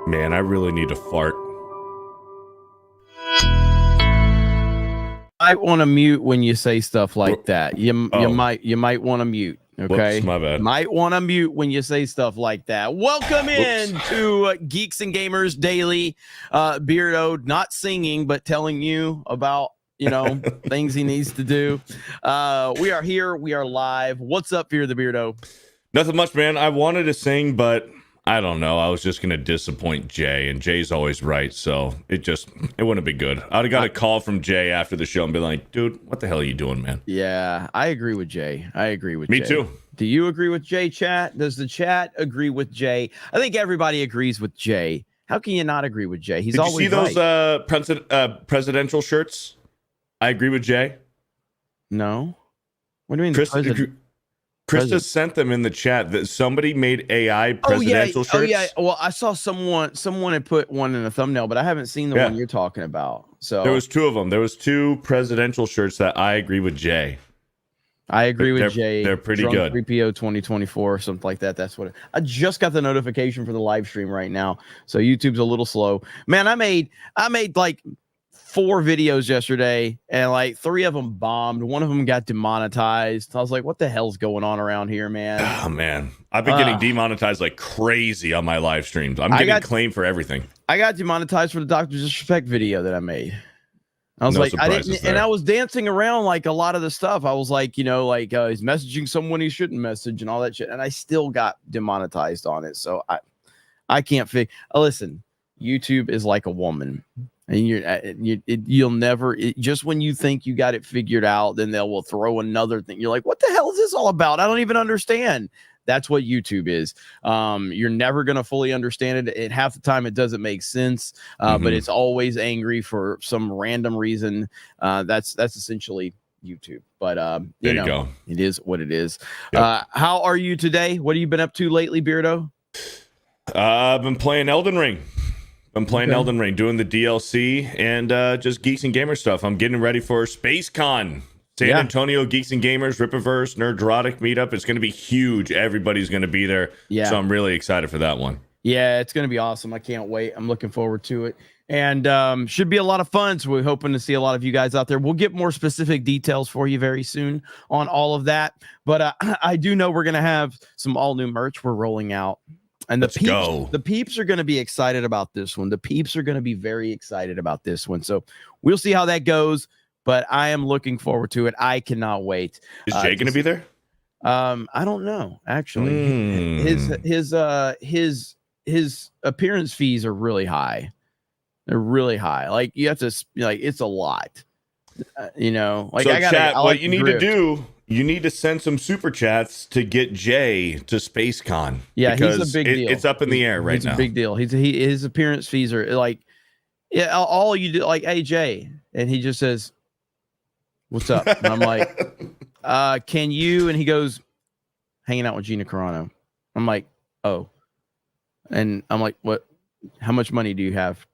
Man, I really need to fart. I want to mute when you say stuff like that. You might want to mute. Okay, whoops, my bad. Might want to mute when you say stuff like that. Welcome in to Geeks and Gamers Daily. Beardo not singing, but telling you about things he needs to do. We are here. We are live. What's up, Fear the Beardo? Nothing much, man. I wanted to sing, but I don't know. I was just going to disappoint Jay, and Jay's always right, so it wouldn't be good. I'd have got a call from Jay after the show and be like, dude, what the hell are you doing, man? Yeah, I agree with Jay. Me too. Do you agree with Jay, chat? Does the chat agree with Jay? I think everybody agrees with Jay. How can you not agree with Jay? He's always right. Did you see those presidential shirts? I agree with Jay. No. What do you mean? Krista sent them in the chat that somebody made AI presidential shirts. Oh yeah. Well, I saw someone had put one in a thumbnail, but I haven't seen the one you're talking about. So there was two of them. There was two presidential shirts that I agree with Jay. I agree with Jay. They're pretty good. 3PO 2024 or something like that. That's what I just got the notification for the live stream right now. So YouTube's a little slow. Man, I made like 4 videos yesterday, and like 3 of them bombed. One of them got demonetized. I was like, what the hell's going on around here, man? Oh man, I've been getting demonetized like crazy on my live streams. I'm getting claimed for everything. I got demonetized for the Dr. Disrespect video that I made. I was like, I didn't, and I was dancing around like a lot of the stuff. I was like, he's messaging someone he shouldn't message and all that shit, and I still got demonetized on it. So I can't figure. Listen, YouTube is like a woman. And you'll never just when you think you got it figured out, then will throw another thing. You're like, what the hell is this all about? I don't even understand. That's what YouTube is. You're never going to fully understand it. Half the time it doesn't make sense, but it's always angry for some random reason. That's essentially YouTube. But you go. It is what it is. Yep. How are you today? What have you been up to lately, Beardo? I've been playing Elden Ring. I'm playing Elden Ring, doing the DLC, and just Geeks and Gamer stuff. I'm getting ready for SpaceCon. San Antonio Geeks and Gamers, Rippaverse, Nerdrotic meetup. It's going to be huge. Everybody's going to be there. Yeah. So I'm really excited for that one. Yeah, it's going to be awesome. I can't wait. I'm looking forward to it. And should be a lot of fun. So we're hoping to see a lot of you guys out there. We'll get more specific details for you very soon on all of that. But I do know we're going to have some all-new merch we're rolling out. And the peeps are going to be excited about this one. The peeps are going to be very excited about this one. So we'll see how that goes. But I am looking forward to it. I cannot wait. Is Jay going to be there? I don't know. Actually, his appearance fees are really high. They're really high. Like you have to it's a lot. So what you need to do. You need to send some super chats to get Jay to SpaceCon. Yeah, he's a big deal. It's up in the air right now. It's a big deal. His appearance fees are like, all you do, like, hey, Jay. And he just says, what's up? And I'm like, can you? And he goes, hanging out with Gina Carano. I'm like, oh. And I'm like, what? How much money do you have?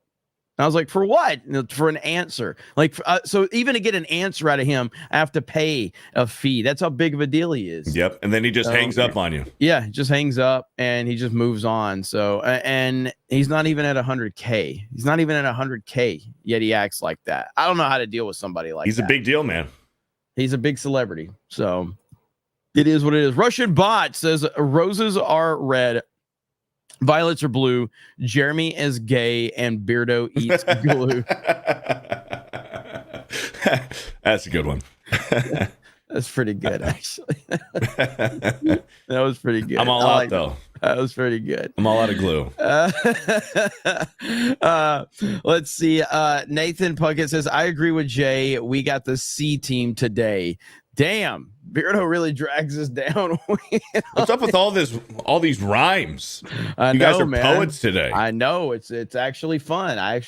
I was like, for what? For an answer. Like, so even to get an answer out of him, I have to pay a fee. That's how big of a deal he is. Yep. And then he just hangs up on you. Yeah. Just hangs up and he just moves on. So, and he's not even at 100K. He's not even at 100K yet. He acts like that. I don't know how to deal with somebody like that. He's a big deal, man. He's a big celebrity. So it is what it is. Russian Bot says roses are red, violets are blue, Jeremy is gay, and Beardo eats glue. That's a good one. That's pretty good, actually. That was pretty good. I'm all out, though. That was pretty good. I'm all out of glue. Let's see. Nathan Puckett says, I agree with Jay. We got the C team today. Damn, Beardo really drags us down. What's up with all these rhymes? I you know, guys are man. poets today. I know it's actually fun. I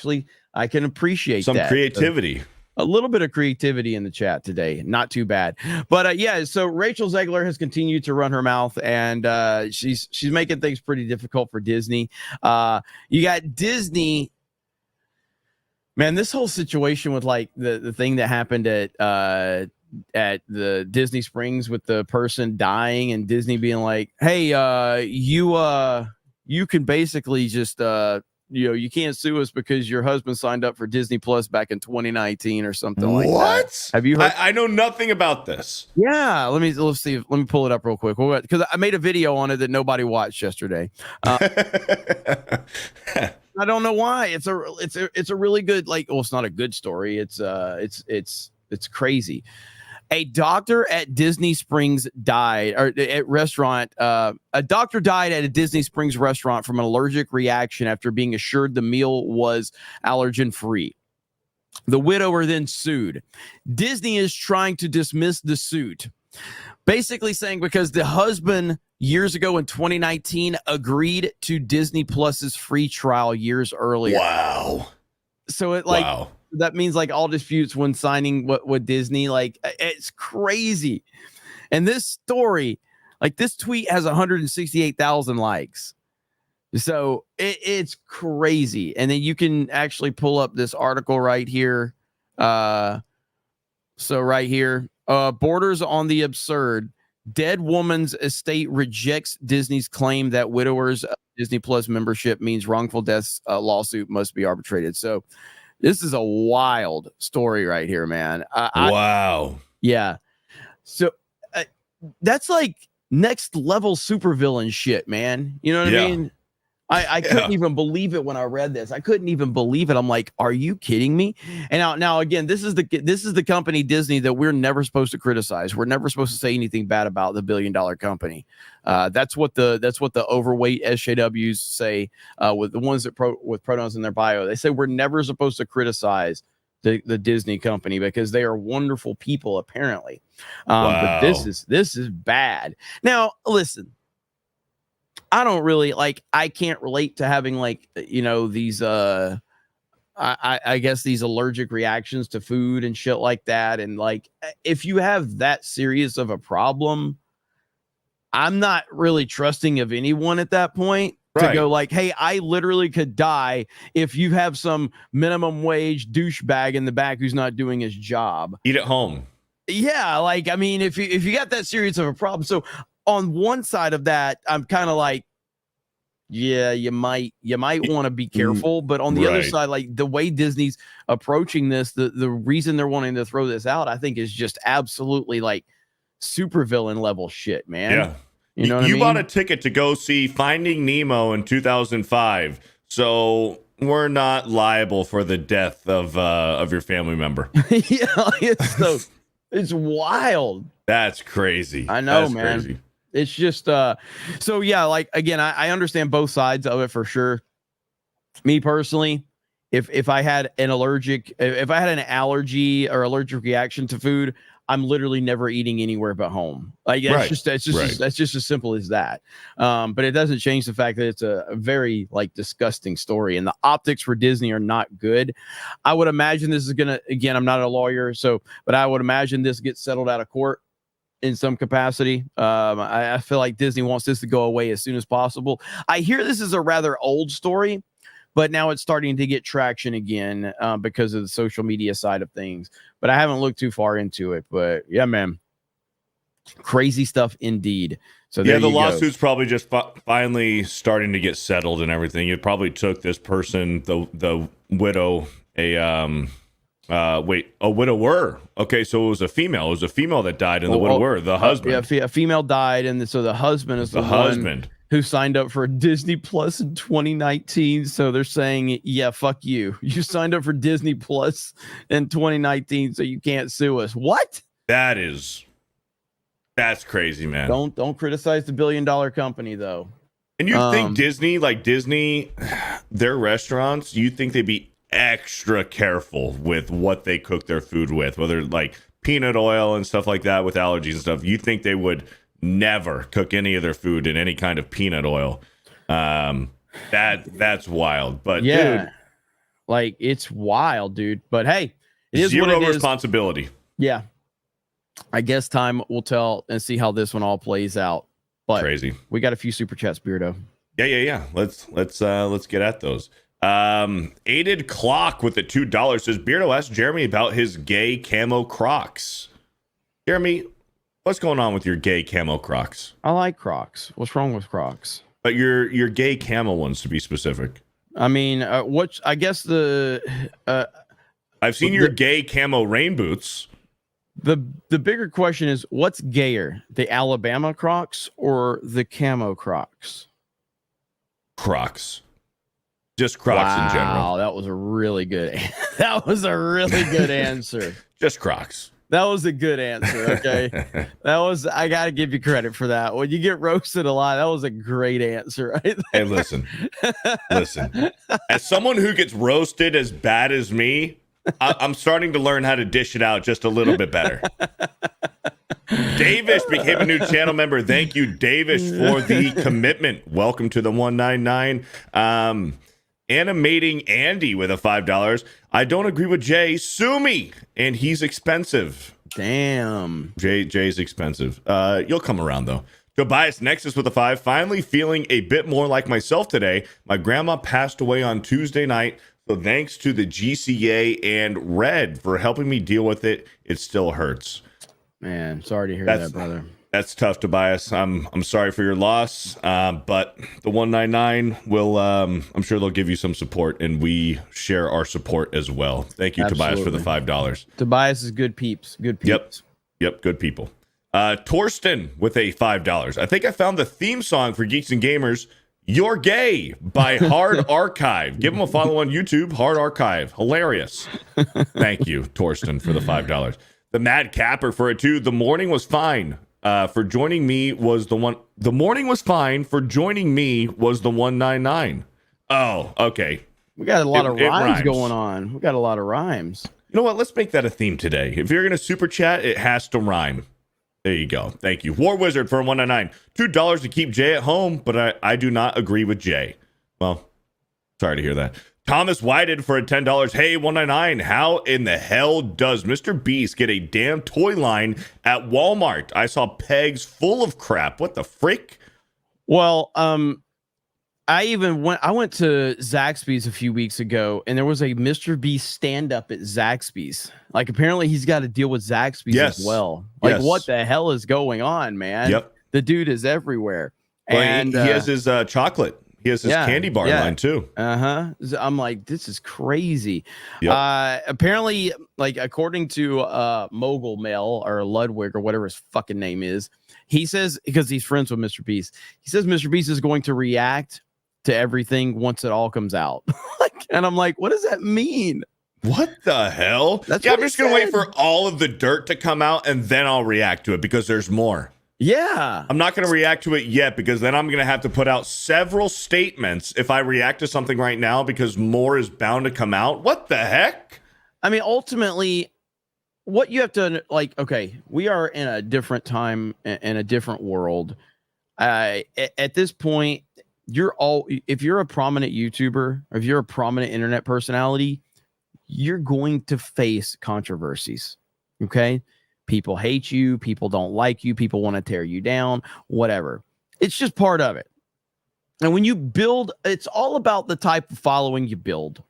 can appreciate some that. creativity. A little bit of creativity in the chat today. Not too bad. But so Rachel Zegler has continued to run her mouth, and she's making things pretty difficult for Disney. You got Disney. Man, this whole situation with like the thing that happened at the Disney Springs with the person dying and Disney being like, hey, you can basically just you can't sue us because your husband signed up for Disney Plus back in 2019 or something like that. What? Have you heard? I know nothing about this. Yeah, let's see. Let me pull it up real quick because I made a video on it that nobody watched yesterday. I don't know why. It's a really good, like, well, it's not a good story. It's crazy. A doctor at Disney Springs died, or at restaurant. A doctor died at a Disney Springs restaurant from an allergic reaction after being assured the meal was allergen free. The widower then sued. Disney is trying to dismiss the suit, basically saying because the husband years ago in 2019 agreed to Disney Plus's free trial years earlier. Wow. So that means like all disputes when signing with Disney, like it's crazy. And this story, like this tweet has 168,000 likes. So it's crazy. And then you can actually pull up this article right here. So right here, borders on the absurd. Dead woman's estate rejects Disney's claim that widowers Disney Plus membership means wrongful deaths lawsuit must be arbitrated. So this is a wild story right here, man. Wow. Yeah. So that's like next level supervillain shit, man. You know what I mean? I couldn't even believe it when I read this. I couldn't even believe it. I'm like, are you kidding me? And now again, this is the company Disney that we're never supposed to criticize. We're never supposed to say anything bad about the billion-dollar company. That's what the overweight SJWs say with the ones that with pronouns in their bio. They say we're never supposed to criticize the Disney company because they are wonderful people apparently. But this is bad. Now listen. I don't really I can't relate to having these I guess these allergic reactions to food and shit like that. And like, if you have that serious of a problem, I'm not really trusting of anyone at that point to go like, hey, I literally could die if you have some minimum wage douchebag in the back who's not doing his job. Eat at home. Yeah. Like, I mean, if you got that serious of a problem. So on one side of that, I'm kind of like, yeah, you might want to be careful. But on the other side, like the way Disney's approaching this, the reason they're wanting to throw this out, I think is just absolutely like supervillain level shit, man. Yeah. You know what I mean? Bought a ticket to go see Finding Nemo in 2005. So we're not liable for the death of your family member. Yeah, it's wild. That's crazy. I know, That's man. Crazy. It's just so yeah, like again, I understand both sides of it for sure. Me personally, if I had an allergy or allergic reaction to food, I'm literally never eating anywhere but home. Like that's just as simple as that. But it doesn't change the fact that it's a very disgusting story, and the optics for Disney are not good. I would imagine this is gonna, again, I'm not a lawyer, but I would imagine this gets settled out of court in some capacity. I feel like Disney wants this to go away as soon as possible. I hear this is a rather old story, but now it's starting to get traction again because of the social media side of things. But I haven't looked too far into it. But yeah, man, crazy stuff indeed. So yeah, the lawsuit's probably just finally starting to get settled and everything. It probably took this person, the widow, a widower. Okay, so it was a female. It was a female that died, and the widower, the husband. Yeah, a female died, and so the husband is the husband who signed up for Disney Plus in 2019. So they're saying, yeah, fuck you. You signed up for Disney Plus in 2019, so you can't sue us. What? That's crazy, man. Don't criticize the billion-dollar company, though. And you think Disney, their restaurants, you think they'd be extra careful with what they cook their food with, whether like peanut oil and stuff like that with allergies and stuff. You think they would never cook any of their food in any kind of peanut oil. That's wild. But yeah, dude, it's wild, dude. But hey, it is zero what it responsibility. Is. Yeah, I guess time will tell and see how this one all plays out. But crazy. We got a few super chats, Beardo. Yeah. Let's get at those. Aided Clock with the $2 says, Beardo asked Jeremy about his gay camo Crocs. Jeremy, what's going on with your gay camo Crocs? I like Crocs. What's wrong with Crocs? But your gay camo ones, to be specific. I mean, I guess I've seen your gay camo rain boots. The bigger question is, what's gayer, the Alabama Crocs or the camo Crocs? Crocs. Just Crocs in general. Wow, that was a really good. That was a really good answer. Just Crocs. That was a good answer. Okay, I got to give you credit for that. When you get roasted a lot, that was a great answer. Right? Hey, listen. As someone who gets roasted as bad as me, I'm starting to learn how to dish it out just a little bit better. Davis became a new channel member. Thank you, Davis, for the commitment. Welcome to the 199. Animating Andy with a $5. I don't agree with Jay. Sue me, and he's expensive. Damn. Jay's expensive. You'll come around though. Tobias Nexus with a 5. Finally feeling a bit more like myself today. My grandma passed away on Tuesday night. So thanks to the GCA and Red for helping me deal with it. It still hurts. Man, sorry to hear that, brother. That's tough, Tobias. I'm sorry for your loss. But the 199 will, I'm sure they'll give you some support, and we share our support as well. Thank you, Absolutely. Tobias, for the $5. Tobias is good peeps. Good peeps. Yep, good people. Torsten with a $5. I think I found the theme song for Geeks and Gamers. You're Gay by Hard Archive. Give him a follow on YouTube. Hard Archive. Hilarious. Thank you, Torsten, for the $5. The Mad Capper for a 2. The morning was fine. For joining me was the one. The morning was fine. For joining me was the 199. Oh, okay. We got a lot of rhymes going on. We got a lot of rhymes. You know what? Let's make that a theme today. If you're gonna super chat, it has to rhyme. There you go. Thank you. War Wizard for 199. $2 to keep Jay at home, but I do not agree with Jay. Well, sorry to hear that. Thomas Whited for a $10. Hey, 199. How in the hell does MrBeast get a damn toy line at Walmart? I saw pegs full of crap. What the frick? Well, I went to Zaxby's a few weeks ago, and there was a MrBeast stand-up at Zaxby's. Like, apparently he's got to deal with Zaxby's as well. Like, what the hell is going on, man? Yep. The dude is everywhere. Well, and he has his chocolate. He has his candy bar line, too. I'm like, this is crazy. Yep. Apparently, like, according to Mogul Mail or Ludwig or whatever his fucking name is, he says, because he's friends with MrBeast, he says MrBeast is going to react to everything once it all comes out. And I'm like, what does that mean? What the hell? I'm just gonna wait for all of the dirt to come out, and then I'll react to it, because there's more. Yeah, I'm not gonna react to it yet, because then I'm gonna have to put out several statements if I react to something right now, because more is bound to come out. What the heck? I mean, ultimately, what you have to, like, okay, we are in a different time, in a different world. At this point, if you're a prominent YouTuber, or if you're a prominent internet personality, you're going to face controversies. Okay. People hate you. People don't like you. People want to tear you down, whatever. It's just part of it. And when you build, it's all about the type of following you build.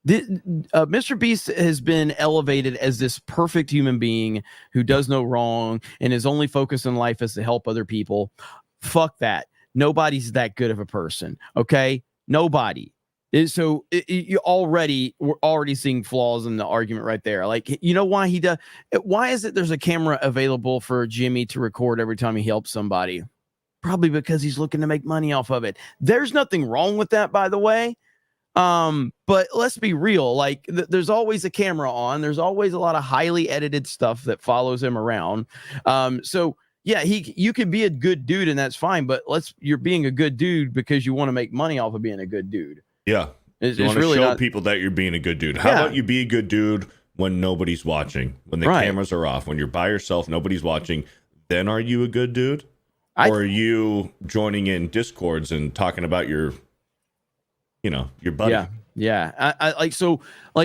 MrBeast has been elevated as this perfect human being who does no wrong and his only focus in life is to help other people. Fuck that. Nobody's that good of a person. Okay. Nobody. So we're already seeing flaws in the argument right there. Like, you know why he does? Why is it there's a camera available for Jimmy to record every time he helps somebody? Probably because he's looking to make money off of it. There's nothing wrong with that, by the way. But let's be real. Like, there's always a camera on. There's always a lot of highly edited stuff that follows him around. So yeah, you can be a good dude and that's fine. But you're being a good dude because you want to make money off of being a good dude. Yeah. You want to really show people that you're being a good dude. How about you be a good dude when nobody's watching, when the cameras are off, when you're by yourself, nobody's watching? Then are you a good dude? Or are you joining in Discords and talking about your buddy? Yeah. I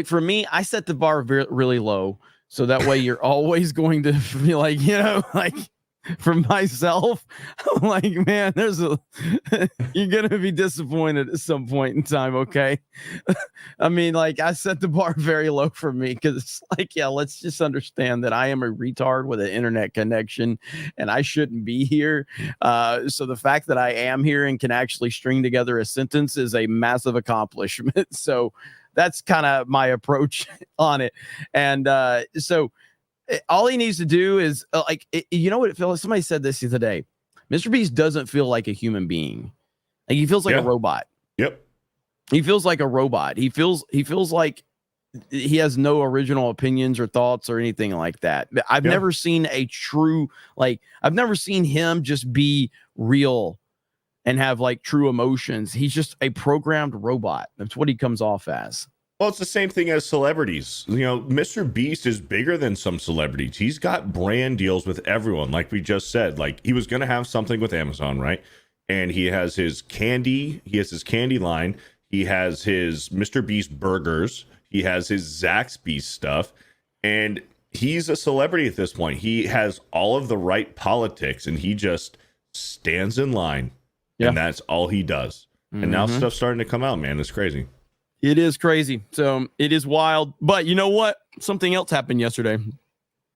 for me, I set the bar really low. So that way you're always going to be like, for myself, I'm like, man, you're going to be disappointed at some point in time. Okay. I mean, like, I set the bar very low for me because it's like, yeah, let's just understand that I am a retard with an internet connection and I shouldn't be here. So the fact that I am here and can actually string together a sentence is a massive accomplishment. So that's kind of my approach on it. And so all he needs to do is you know what it feels like? Somebody said this the other day. MrBeast doesn't feel like a human being. Like he feels like a robot. Yep. He feels like a robot. He feels like he has no original opinions or thoughts or anything like that. I've never seen a true, I've never seen him just be real and have like true emotions. He's just a programmed robot. That's what he comes off as. Well, it's the same thing as celebrities. You know, MrBeast is bigger than some celebrities. He's got brand deals with everyone. Like we just said, like he was going to have something with Amazon, right? And he has his candy. He has his candy line. He has his MrBeast burgers. He has his Zaxby's stuff. And he's a celebrity at this point. He has all of the right politics and he just stands in line. Yeah. And that's all he does. And now stuff's starting to come out, man. It's crazy. It is crazy. So it is wild. But you know what? Something else happened yesterday.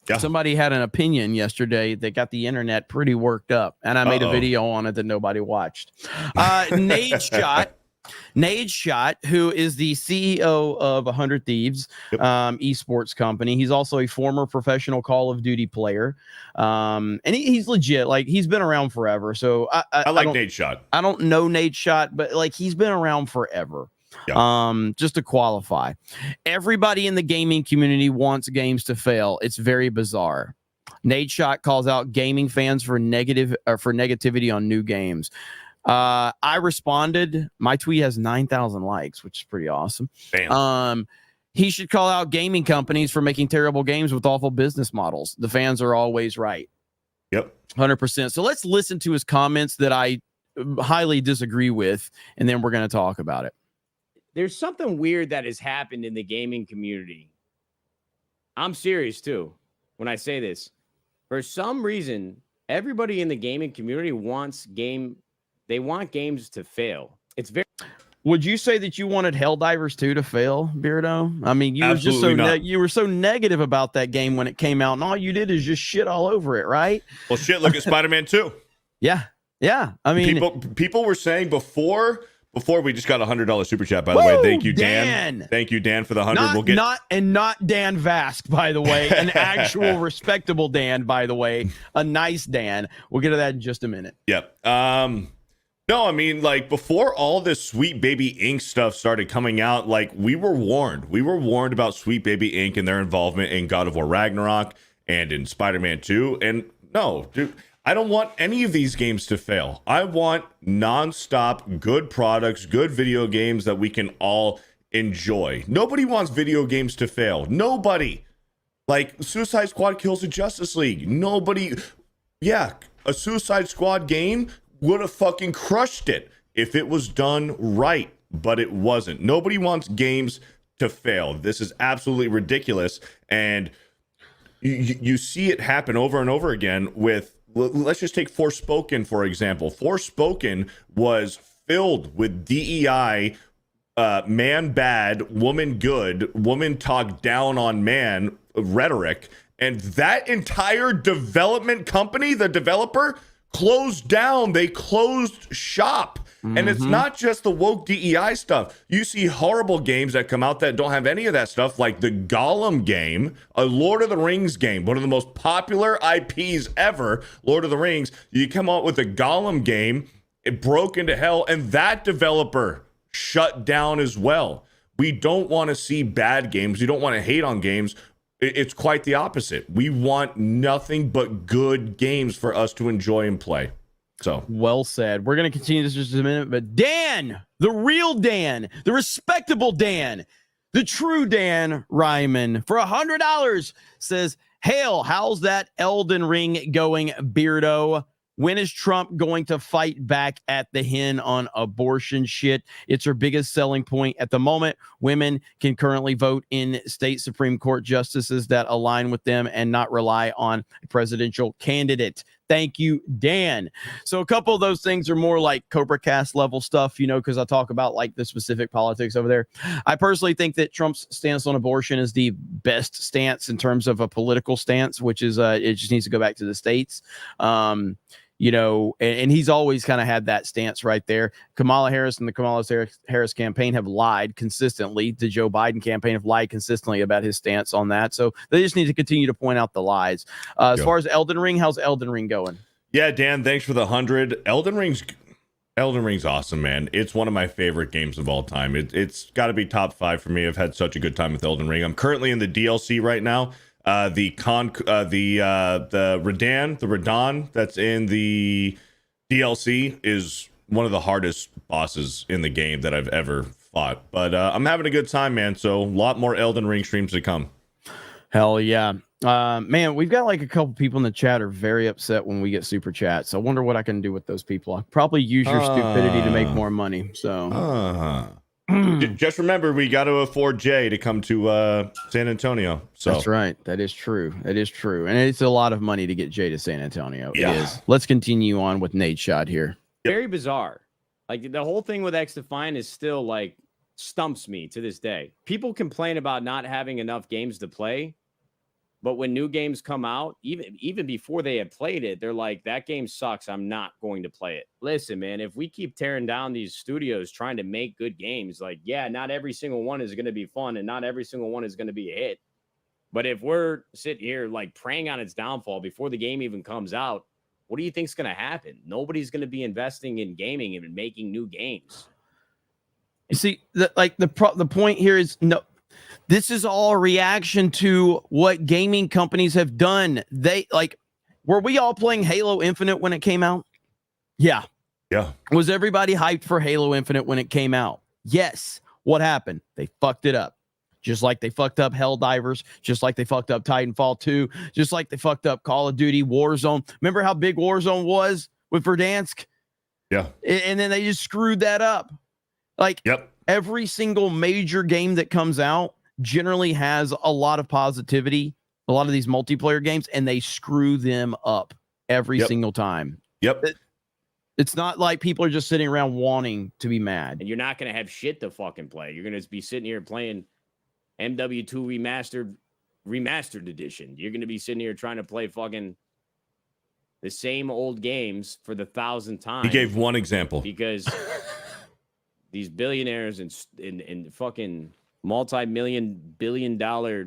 Yeah. Somebody had an opinion yesterday that got the internet pretty worked up. And I made a video on it that nobody watched. Nadeshot, who is the CEO of 100 Thieves esports company. He's also a former professional Call of Duty player. And he's legit. Like he's been around forever. So I like Nadeshot. I don't know Nadeshot, but like he's been around forever. Yeah. Just to qualify, everybody in the gaming community wants games to fail. It's very bizarre. Nadeshot calls out gaming fans for negativity on new games. I responded. My tweet has 9,000 likes, which is pretty awesome. Bam. He should call out gaming companies for making terrible games with awful business models. The fans are always right. Yep. 100%. So let's listen to his comments that I highly disagree with, and then we're going to talk about it. There's something weird that has happened in the gaming community. I'm serious too when I say this. For some reason, everybody in the gaming community wants games to fail. It's very. Would you say that you wanted Helldivers 2 to fail, Beardo? I mean, you were so negative about that game when it came out, and all you did is just shit all over it, right? Well, shit, look at Spider-Man 2. Yeah. I mean, people were saying before we just got a $100 super chat, by the way. Thank you, Dan. Thank you, Dan, for the 100. Not Dan Vask, by the way, an actual respectable Dan, by the way, a nice Dan. We'll get to that in just a minute. Yep. No, I mean, like before all this Sweet Baby Inc. stuff started coming out, like we were warned. We were warned about Sweet Baby Inc. and their involvement in God of War Ragnarok and in Spider-Man 2. And no, dude, I don't want any of these games to fail. I want nonstop good products, good video games that we can all enjoy. Nobody wants video games to fail. Nobody. Like Suicide Squad kills the Justice League. Nobody. Yeah, a Suicide Squad game would have fucking crushed it if it was done right, but it wasn't. Nobody wants games to fail. This is absolutely ridiculous. And you see it happen over and over again with, let's just take Forspoken, for example. Forspoken was filled with DEI, man bad, woman good, woman talk down on man rhetoric. And that entire development company, the developer, closed down. They closed shop. And it's not just the woke DEI stuff. You see horrible games that come out that don't have any of that stuff, like the Gollum game, a Lord of the Rings game, one of the most popular IPs ever, Lord of the Rings. You come out with the Gollum game, it broke into hell, and that developer shut down as well. We don't want to see bad games. We don't want to hate on games. It's quite the opposite. We want nothing but good games for us to enjoy and play. So well said. We're going to continue this just a minute, but Dan, the real Dan, the respectable Dan, the true Dan Ryman, for $100 says, "Hail, how's that Elden Ring going, Beardo? When is Trump going to fight back at the hen on abortion shit? It's her biggest selling point at the moment. Women can currently vote in state Supreme Court justices that align with them and not rely on a presidential candidate. Thank you, Dan. So a couple of those things are more like Cobra Cast level stuff, you know, because I talk about like the specific politics over there. I personally think that Trump's stance on abortion is the best stance in terms of a political stance, which is it just needs to go back to the states. You know, and he's always kind of had that stance right there. Kamala Harris and the Kamala Harris campaign have lied consistently. The Joe Biden campaign have lied consistently about his stance on that. So they just need to continue to point out the lies. As far as Elden Ring, how's Elden Ring going? Yeah, Dan, thanks for the 100. Elden Ring's awesome, man. It's one of my favorite games of all time. It's got to be top 5 for me. I've had such a good time with Elden Ring. I'm currently in the DLC right now. The Radahn that's in the DLC is one of the hardest bosses in the game that I've ever fought. But I'm having a good time, man. So a lot more Elden Ring streams to come. Hell yeah. Man, we've got like a couple people in the chat are very upset when we get super chats. I wonder what I can do with those people. I'll probably use your stupidity to make more money. So just remember, we got to afford Jay to come to San Antonio. So that's right. That is true. That is true. And it's a lot of money to get Jay to San Antonio. Yeah. It is. Let's continue on with Nadeshot here. Very bizarre. Like the whole thing with XDefiant is still like stumps me to this day. People complain about not having enough games to play. But when new games come out, even before they had played it, they're like, that game sucks. I'm not going to play it. Listen, man, if we keep tearing down these studios trying to make good games, like, yeah, not every single one is going to be fun and not every single one is going to be a hit. But if we're sitting here like preying on its downfall before the game even comes out, what do you think's going to happen? Nobody's going to be investing in gaming and making new games. You see, the point here is no. This is all a reaction to what gaming companies have done. Were we all playing Halo Infinite when it came out? Yeah. Yeah. Was everybody hyped for Halo Infinite when it came out? Yes. What happened? They fucked it up. Just like they fucked up Helldivers, just like they fucked up Titanfall 2, just like they fucked up Call of Duty Warzone. Remember how big Warzone was with Verdansk? Yeah. And then they just screwed that up. Every single major game that comes out generally has a lot of positivity, a lot of these multiplayer games, and they screw them up every single time. Yep. It's not like people are just sitting around wanting to be mad. And you're not going to have shit to fucking play. You're going to be sitting here playing MW2 remastered edition. You're going to be sitting here trying to play fucking the same old games for the 1,000th time. He gave one example. Because these billionaires and fucking multi-billion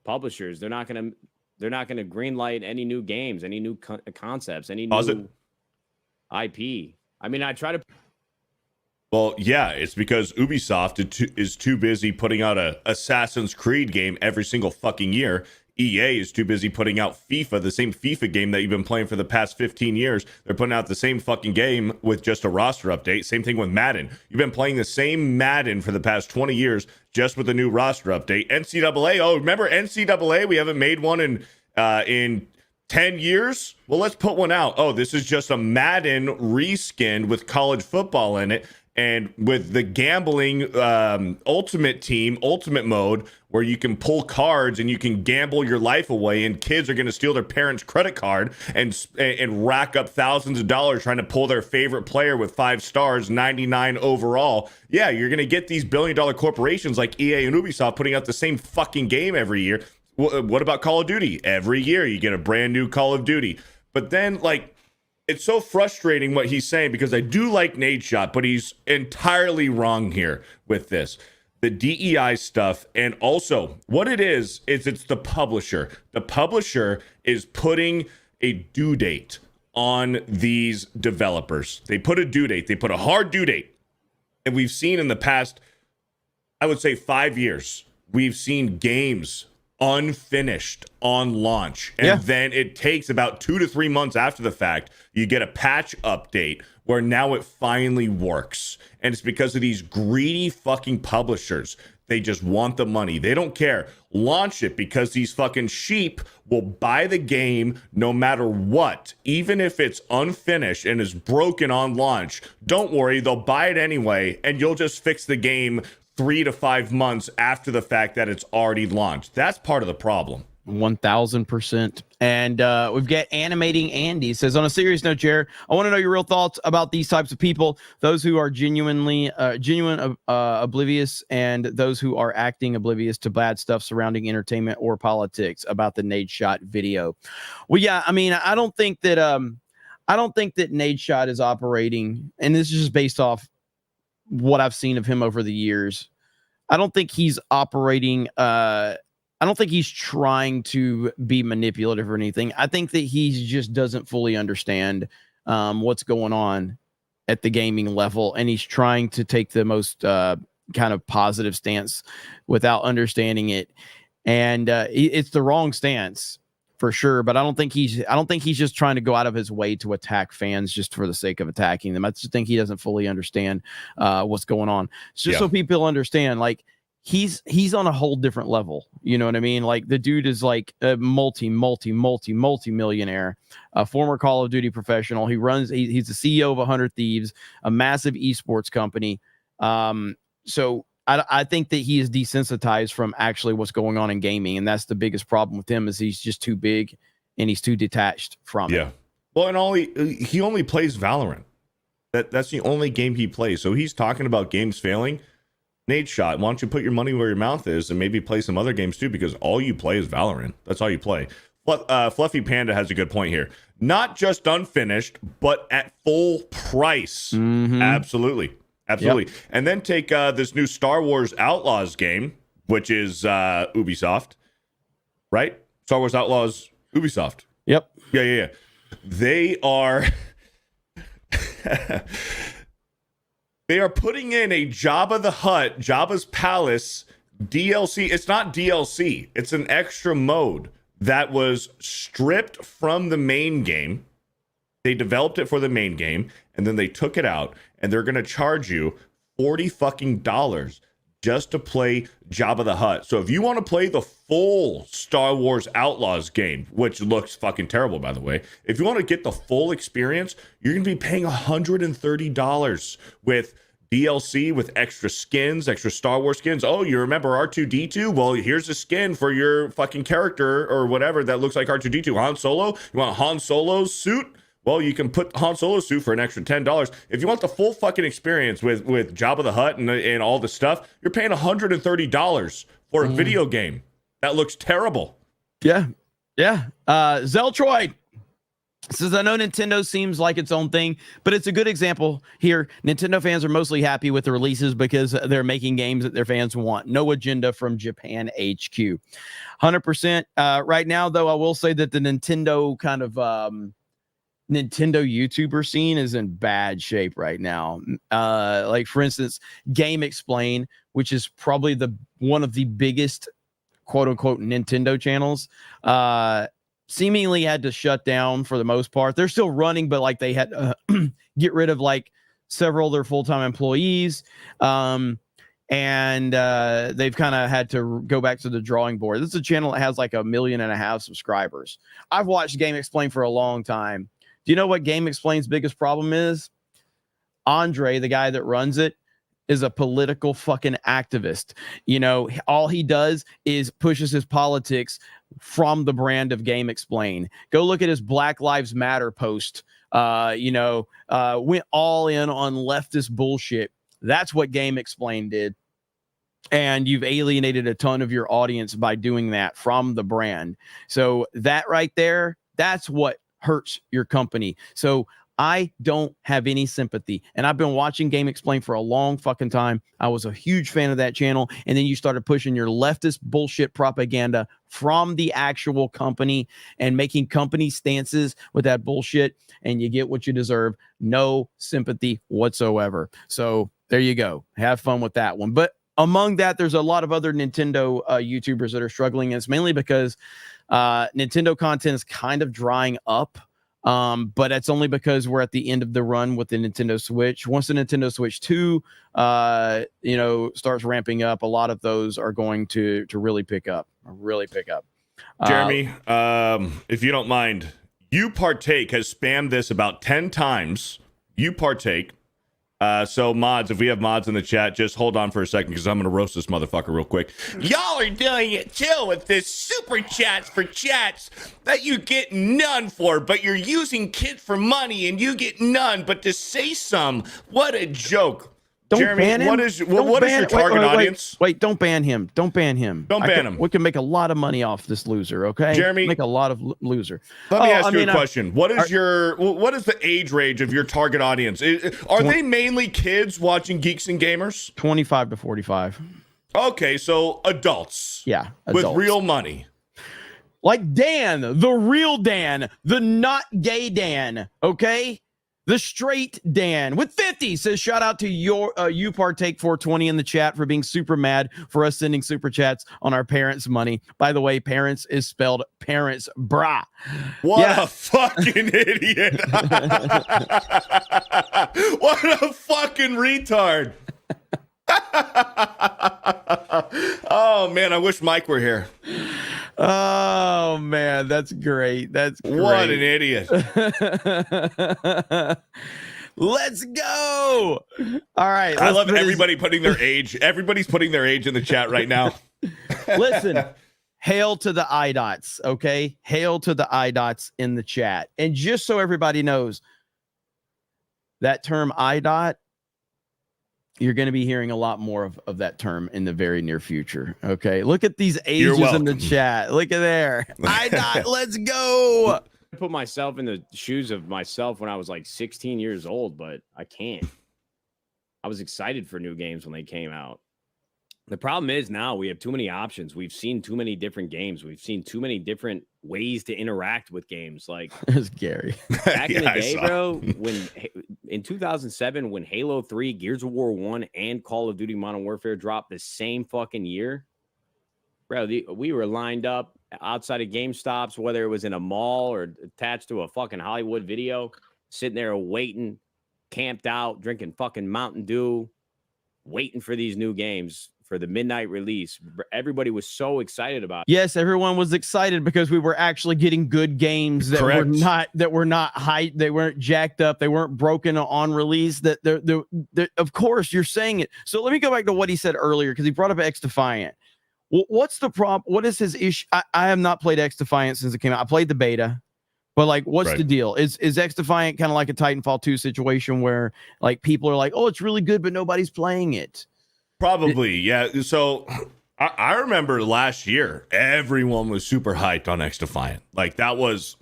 publishers, they're not gonna greenlight any new games, any new concepts, any new IP. I mean, I try to. Well, yeah, it's because Ubisoft is too busy putting out a Assassin's Creed game every single fucking year. EA is too busy putting out FIFA, the same FIFA game that you've been playing for the past 15 years. They're putting out the same fucking game with just a roster update. Same thing with Madden. You've been playing the same Madden for the past 20 years, just with a new roster update. NCAA, oh, remember NCAA? We haven't made one in 10 years? Well, let's put one out. Oh, this is just a Madden reskinned with college football in it. And with the gambling ultimate mode, where you can pull cards and you can gamble your life away, and kids are going to steal their parents' credit card and rack up thousands of dollars trying to pull their favorite player with 5 stars, 99 overall. Yeah, you're going to get these billion-dollar corporations like EA and Ubisoft putting out the same fucking game every year. What about Call of Duty? Every year you get a brand new Call of Duty. But then, it's so frustrating what he's saying, because I do like Nadeshot, but he's entirely wrong here with this. The DEI stuff, and also what it is it's the publisher. The publisher is putting a due date on these developers. They put a due date. They put a hard due date. And we've seen in the past, I would say 5 years, we've seen games unfinished on launch, and then it takes about 2 to 3 months after the fact, you get a patch update where now it finally works. And it's because of these greedy fucking publishers. They just want the money. They don't care. Launch it, because these fucking sheep will buy the game no matter what, even if it's unfinished and is broken on launch. Don't worry, they'll buy it anyway, and you'll just fix the game 3 to 5 months after the fact that it's already launched. That's part of the problem. 1000%. And we've got Animating Andy says, on a serious note, Jared, I want to know your real thoughts about these types of people, those who are genuine oblivious, and those who are acting oblivious to bad stuff surrounding entertainment or politics, about the Nadeshot video. Well, yeah, I mean, I don't think that Nadeshot is operating, and this is just based off what I've seen of him over the years. I don't think he's operating. I don't think he's trying to be manipulative or anything. I think that he just doesn't fully understand what's going on at the gaming level, and he's trying to take the most kind of positive stance without understanding it. And it's the wrong stance for sure. But I don't think he's just trying to go out of his way to attack fans just for the sake of attacking them. I just think he doesn't fully understand what's going on. It's just so people understand, like, he's on a whole different level. You know what I mean? Like, the dude is like a multi-millionaire, a former Call of Duty professional. He's the CEO of 100 Thieves, a massive esports company. So I think that he is desensitized from actually what's going on in gaming. And that's the biggest problem with him, is he's just too big and he's too detached from it. Well, and he only plays Valorant. That's the only game he plays. So he's talking about games failing. Nadeshot, why don't you put your money where your mouth is and maybe play some other games too, because all you play is Valorant. That's all you play. Fluffy Panda has a good point here. Not just unfinished, but at full price. Mm-hmm. Absolutely. Yep. And then take this new Star Wars Outlaws game, which is Ubisoft, right? Star Wars Outlaws, Ubisoft. Yep. Yeah. They are... They are putting in a Jabba the Hutt, Jabba's Palace DLC. It's not DLC. It's an extra mode that was stripped from the main game. They developed it for the main game, and then they took it out, and they're going to charge you $40 fucking just to play Jabba the Hutt. So if you want to play the full Star Wars Outlaws game, which looks fucking terrible, by the way, if you want to get the full experience, you're going to be paying $130 with DLC, with extra skins, extra Star Wars skins. Oh, you remember R2-D2? Well, here's a skin for your fucking character or whatever that looks like R2-D2. Han Solo? You want Han Solo's suit? Well, you can put Han Solo's suit for an extra $10. If you want the full fucking experience with Jabba the Hutt and all the stuff, you're paying $130 for a video game that looks terrible. Yeah. Zeltroid says, I know Nintendo seems like its own thing, but it's a good example here. Nintendo fans are mostly happy with the releases because they're making games that their fans want. No agenda from Japan HQ. 100%. Right now, though, I will say that the Nintendo kind of... Nintendo YouTuber scene is in bad shape right now. Like, for instance, Game Explain, which is probably one of the biggest quote unquote Nintendo channels, seemingly had to shut down for the most part. They're still running, but like they had to get rid of like several of their full-time employees. And they've kind of had to go back to the drawing board. This is a channel that has like 1.5 million subscribers. I've watched Game Explain for a long time. Do you know what Game Explain's biggest problem is? Andre, the guy that runs it, is a political fucking activist. You know, all he does is pushes his politics from the brand of Game Explain. Go look at his Black Lives Matter post. Went all in on leftist bullshit. That's what Game Explain did. And you've alienated a ton of your audience by doing that from the brand. So that right there, that's what hurts your company. So I don't have any sympathy. And I've been watching Game Explain for a long fucking time. I was a huge fan of that channel. And then you started pushing your leftist bullshit propaganda from the actual company and making company stances with that bullshit. And you get what you deserve. No sympathy whatsoever. So there you go. Have fun with that one. But among that, there's a lot of other Nintendo YouTubers that are struggling. And it's mainly because Nintendo content is kind of drying up. But it's only because we're at the end of the run with the Nintendo Switch. Once the Nintendo Switch 2, starts ramping up, a lot of those are going to really pick up. Jeremy, if you don't mind, You Partake has spammed this about 10 times. You Partake. So mods, if we have mods in the chat, just hold on for a second because I'm going to roast this motherfucker real quick. Y'all are doing it too with this super chats for chats that you get none for, but you're using Kit for money and you get none, but to say some, what a joke. Don't Jeremy, ban him. what is your target audience? Wait, don't ban him. Don't ban him. Don't ban him. We can make a lot of money off this loser, okay? Jeremy, make a lot of loser. Let me ask you a question. What is the age range of your target audience? Are they mainly kids watching Geeks and Gamers? 25 to 45. Okay, so adults. Yeah, adults. With real money. Like Dan, the real Dan, the not gay Dan, okay? The straight Dan with 50 says, shout out to you partake 420 in the chat for being super mad for us sending super chats on our parents' money. By the way, parents is spelled parents, brah. What a fucking idiot. What a fucking retard. Oh man, I wish Mike were here. Oh man, that's great. That's great. What an idiot. Let's go. All right. I love everybody putting their age. Everybody's putting their age in the chat right now. Listen, hail to the iDots, okay? Hail to the iDots in the chat. And just so everybody knows, that term iDot, you're going to be hearing a lot more of that term in the very near future. Okay. Look at these ages in the chat. Look at there. Let's go. I put myself in the shoes of myself when I was like 16 years old, but I can't. I was excited for new games when they came out. The problem is now we have too many options. We've seen too many different games. We've seen too many different ways to interact with games. Like it's Gary. Back in the day, bro, when in 2007, when Halo 3, Gears of War 1, and Call of Duty Modern Warfare dropped the same fucking year, bro, we were lined up outside of GameStops, whether it was in a mall or attached to a fucking Hollywood Video, sitting there waiting, camped out, drinking fucking Mountain Dew, waiting for these new games. For the midnight release, everybody was so excited about it. Yes, everyone was excited because we were actually getting good games that were not hyped, they weren't jacked up, they weren't broken on release. Of course, you're saying it. So let me go back to what he said earlier because he brought up X Defiant. What's the problem? What is his issue? I have not played X Defiant since it came out. I played the beta. But like, what's the deal? Is X Defiant kind of like a Titanfall 2 situation where like people are like, oh, it's really good, but nobody's playing it? Probably, yeah. So I remember last year, everyone was super hyped on X Defiant. Like that was,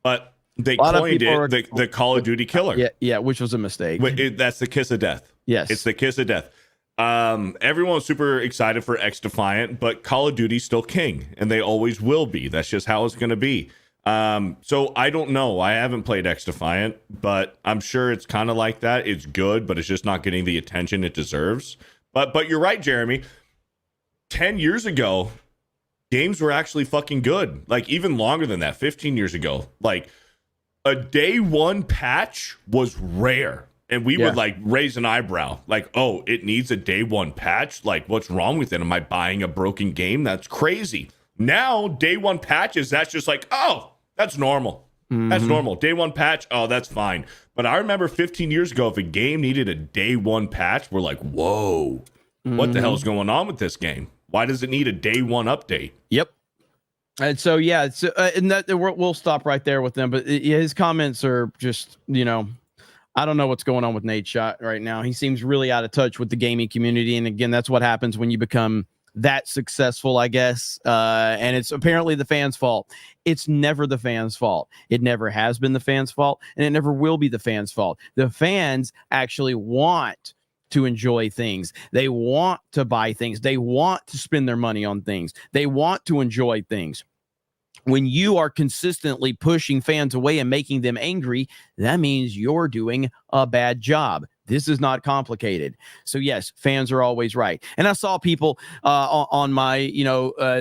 but they coined it the Call of Duty killer. Yeah, which was a mistake. That's the kiss of death. Yes, it's the kiss of death. Everyone was super excited for X Defiant, but Call of Duty's still king, and they always will be. That's just how it's going to be. So I don't know. I haven't played X Defiant, but I'm sure it's kind of like that. It's good, but it's just not getting the attention it deserves. But you're right, Jeremy. 10 years ago, games were actually fucking good. Like even longer than that, 15 years ago. Like a day one patch was rare. And we would like raise an eyebrow. Like, oh, it needs a day one patch? Like, what's wrong with it? Am I buying a broken game? That's crazy. Now, day one patches, that's just like, oh, that's normal. That's normal. Day one patch, oh, that's fine. But I remember 15 years ago, if a game needed a day one patch, we're like, whoa, what the hell is going on with this game? Why does it need a day one update? Yep. And so, yeah, and that we'll stop right there with them. But his comments are just, I don't know what's going on with Nadeshot right now. He seems really out of touch with the gaming community. And again, that's what happens when you become that successful, I guess. And it's apparently the fans' fault. It's never the fans' fault. It never has been the fans' fault, and it never will be the fans' fault. The fans actually want to enjoy things. They want to buy things. They want to spend their money on things. They want to enjoy things. When you are consistently pushing fans away and making them angry, that means you're doing a bad job. This is not complicated. So yes, fans are always right. And I saw people on my,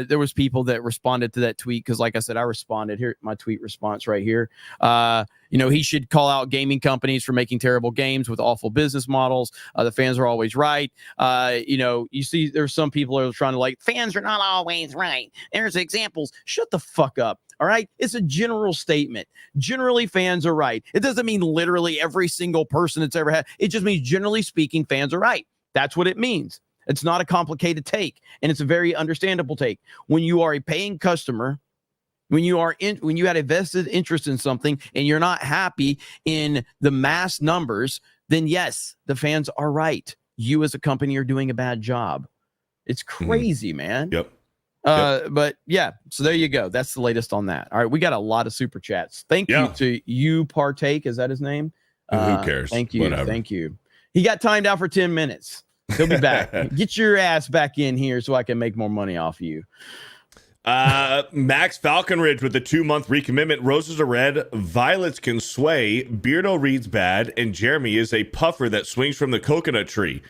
there was people that responded to that tweet because, like I said, I responded here. My tweet response right here. He should call out gaming companies for making terrible games with awful business models. The fans are always right. You see, there's some people that are trying to like, fans are not always right. There's examples. Shut the fuck up. All right. It's a general statement. Generally, fans are right. It doesn't mean literally every single person that's ever had. It just means generally speaking, fans are right. That's what it means. It's not a complicated take, and it's a very understandable take. When you are a paying customer, when you had a vested interest in something and you're not happy in the mass numbers, then yes, the fans are right. You as a company are doing a bad job. It's crazy, man. Yep. But yeah, so there you go. That's the latest on that. All right, we got a lot of super chats. Thank you to You Partake. Is that his name? Who cares? Thank you. Whatever. Thank you. He got timed out for 10 minutes. He'll be back. Get your ass back in here so I can make more money off of you. Max Falconridge with the 2-month recommitment. Roses are red, violets can sway, Beardo reads bad, and Jeremy is a puffer that swings from the coconut tree.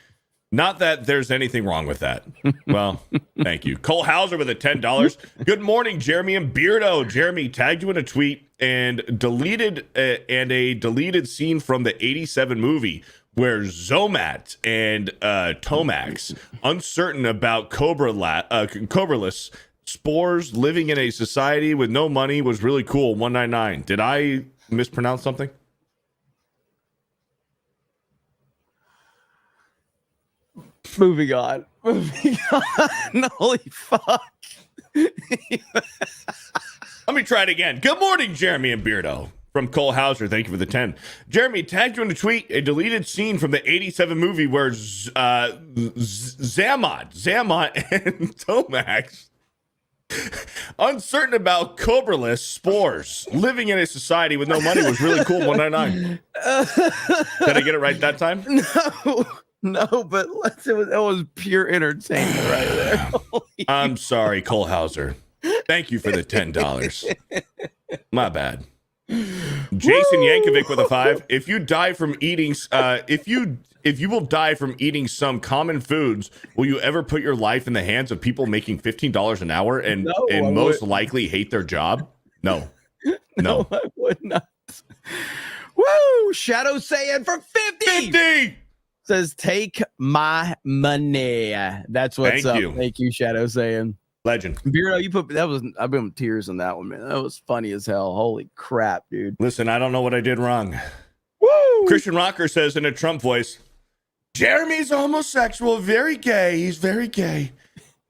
Not that there's anything wrong with that. Well, thank you. Cole Hauser with a $10. Good morning, Jeremy and Beardo. Jeremy tagged you in a tweet and deleted a deleted scene from the 87 movie where Zomat and Tomax, uncertain about Cobraless spores living in a society with no money, was really cool. 199. Did I mispronounce something? Moving on. Holy fuck. Let me try it again. Good morning, Jeremy and Beardo. From Cole Hauser, thank you for the 10. Jeremy tagged you in a tweet a deleted scene from the 87 movie where Zamot and Tomax, uncertain about Cobraless spores, living in a society with no money, was really cool. 199. Did I get it right that time? No, but it was pure entertainment right there. I'm sorry, Cole Hauser. Thank you for the $10. My bad. Jason Yankovic with a 5. If you die from eating, if you will die from eating some common foods, will you ever put your life in the hands of people making $15 an hour and most likely hate their job? No, I would not. Woo! Shadow saying for 50. Says take my money. That's what's up. Thank you, Shadow saying. Legend. Beardo, you put that was I've been tears on that one, man. That was funny as hell. Holy crap, dude. Listen, I don't know what I did wrong. Woo! Christian Rocker says in a Trump voice, Jeremy's homosexual, very gay. He's very gay.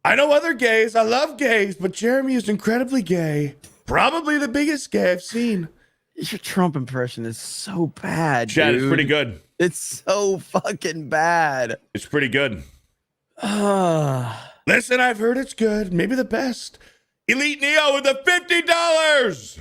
I know other gays. I love gays, but Jeremy is incredibly gay. Probably the biggest gay I've seen. Your Trump impression is so bad, Chad, dude. it's pretty good. It's so fucking bad. It's pretty good. Listen, I've heard it's good. Maybe the best. Elite Neo with the $50.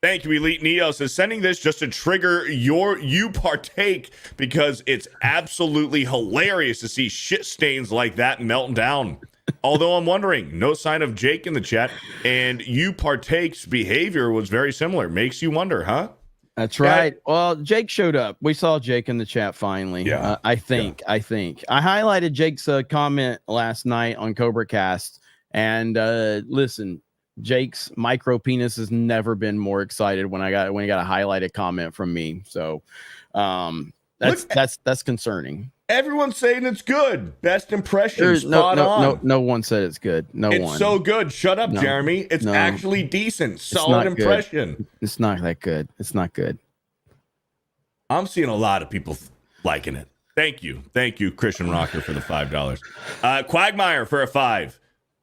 Thank you, Elite Neo. Says sending this just to trigger you partake because it's absolutely hilarious to see shit stains like that melting down. Although I'm wondering, no sign of Jake in the chat, and you partake's behavior was very similar. Makes you wonder, huh? That's right. Well, Jake showed up. We saw Jake in the chat finally. Yeah. I think. I highlighted Jake's comment last night on CobraCast, and listen, Jake's micro penis has never been more excited when he got a highlighted comment from me. So that's concerning. Everyone's saying it's good. Best impression. Spot on. No one said it's good. It's so good. Shut up, Jeremy. It's actually decent. Solid impression. Good. It's not that good. It's not good. I'm seeing a lot of people liking it. Thank you, Christian Rocker, for the $5. Quagmire for a 5.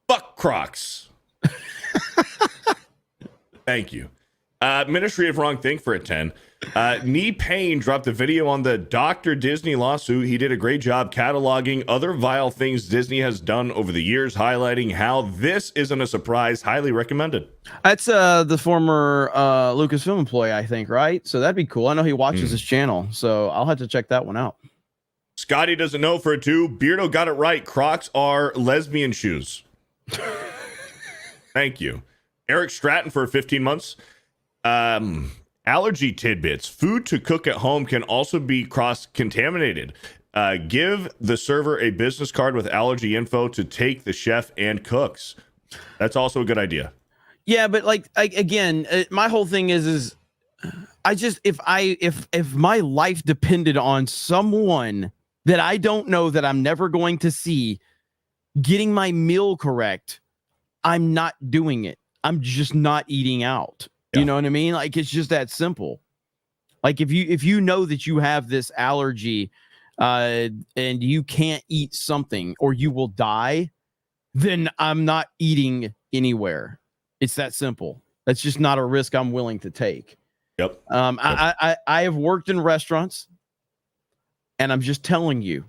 Fuck Crocs. Thank you. Ministry of Wrong Thing for a 10. Knee Pain dropped a video on the Dr. Disney lawsuit. He did a great job cataloging other vile things Disney has done over the years, highlighting how this isn't a surprise. Highly recommended. That's the former Lucasfilm employee, I think, right? So that'd be cool. I know he watches his channel, so I'll have to check that one out. Scotty doesn't know for a 2. Beardo got it right. Crocs are lesbian shoes. Thank you. Eric Stratton for 15 months. Allergy tidbits. Food to cook at home can also be cross-contaminated. Give the server a business card with allergy info to take the chef and cooks. That's also a good idea. Yeah, but again, my whole thing is I just if my life depended on someone that I don't know that I'm never going to see getting my meal correct, I'm not doing it. I'm just not eating out. Yeah. You know what I mean? Like, it's just that simple. Like, if you know that you have this allergy and you can't eat something or you will die, then I'm not eating anywhere. It's that simple. That's just not a risk I'm willing to take. Yep. I have worked in restaurants, and I'm just telling you,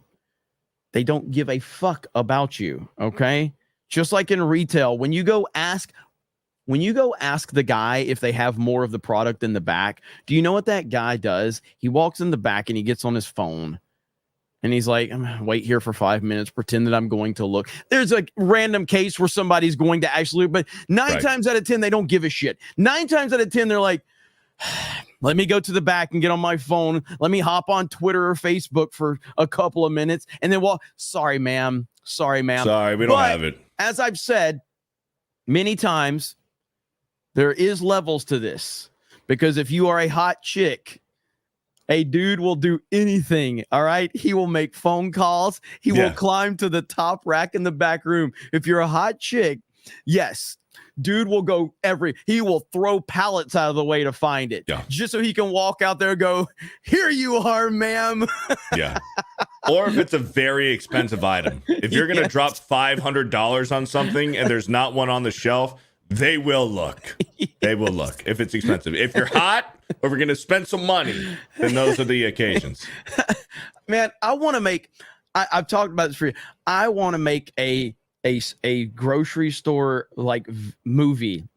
they don't give a fuck about you. Okay. Just like in retail, when you go ask the guy if they have more of the product in the back, do you know what that guy does? He walks in the back and he gets on his phone and he's like, I'm gonna wait here for 5 minutes, pretend that I'm going to look. There's a random case where somebody's going to actually, but 9 times out of 10, they don't give a shit. 9 times out of 10, they're like, let me go to the back and get on my phone. Let me hop on Twitter or Facebook for a couple of minutes. And then, sorry, ma'am. Sorry, we don't have it. As I've said many times, there is levels to this, because if you are a hot chick, a dude will do anything. All right. He will make phone calls. He will climb to the top rack in the back room. If you're a hot chick, yes, dude will go he will throw pallets out of the way to find it, just so he can walk out there and go, here you are, ma'am. Yeah. Or if it's a very expensive item, if you're going to drop $500 on something and there's not one on the shelf, they will look. They will look if it's expensive. If you're hot or we're going to spend some money, then those are the occasions. Man, I want to make, I've talked about this for you. I want to make a grocery store like movie,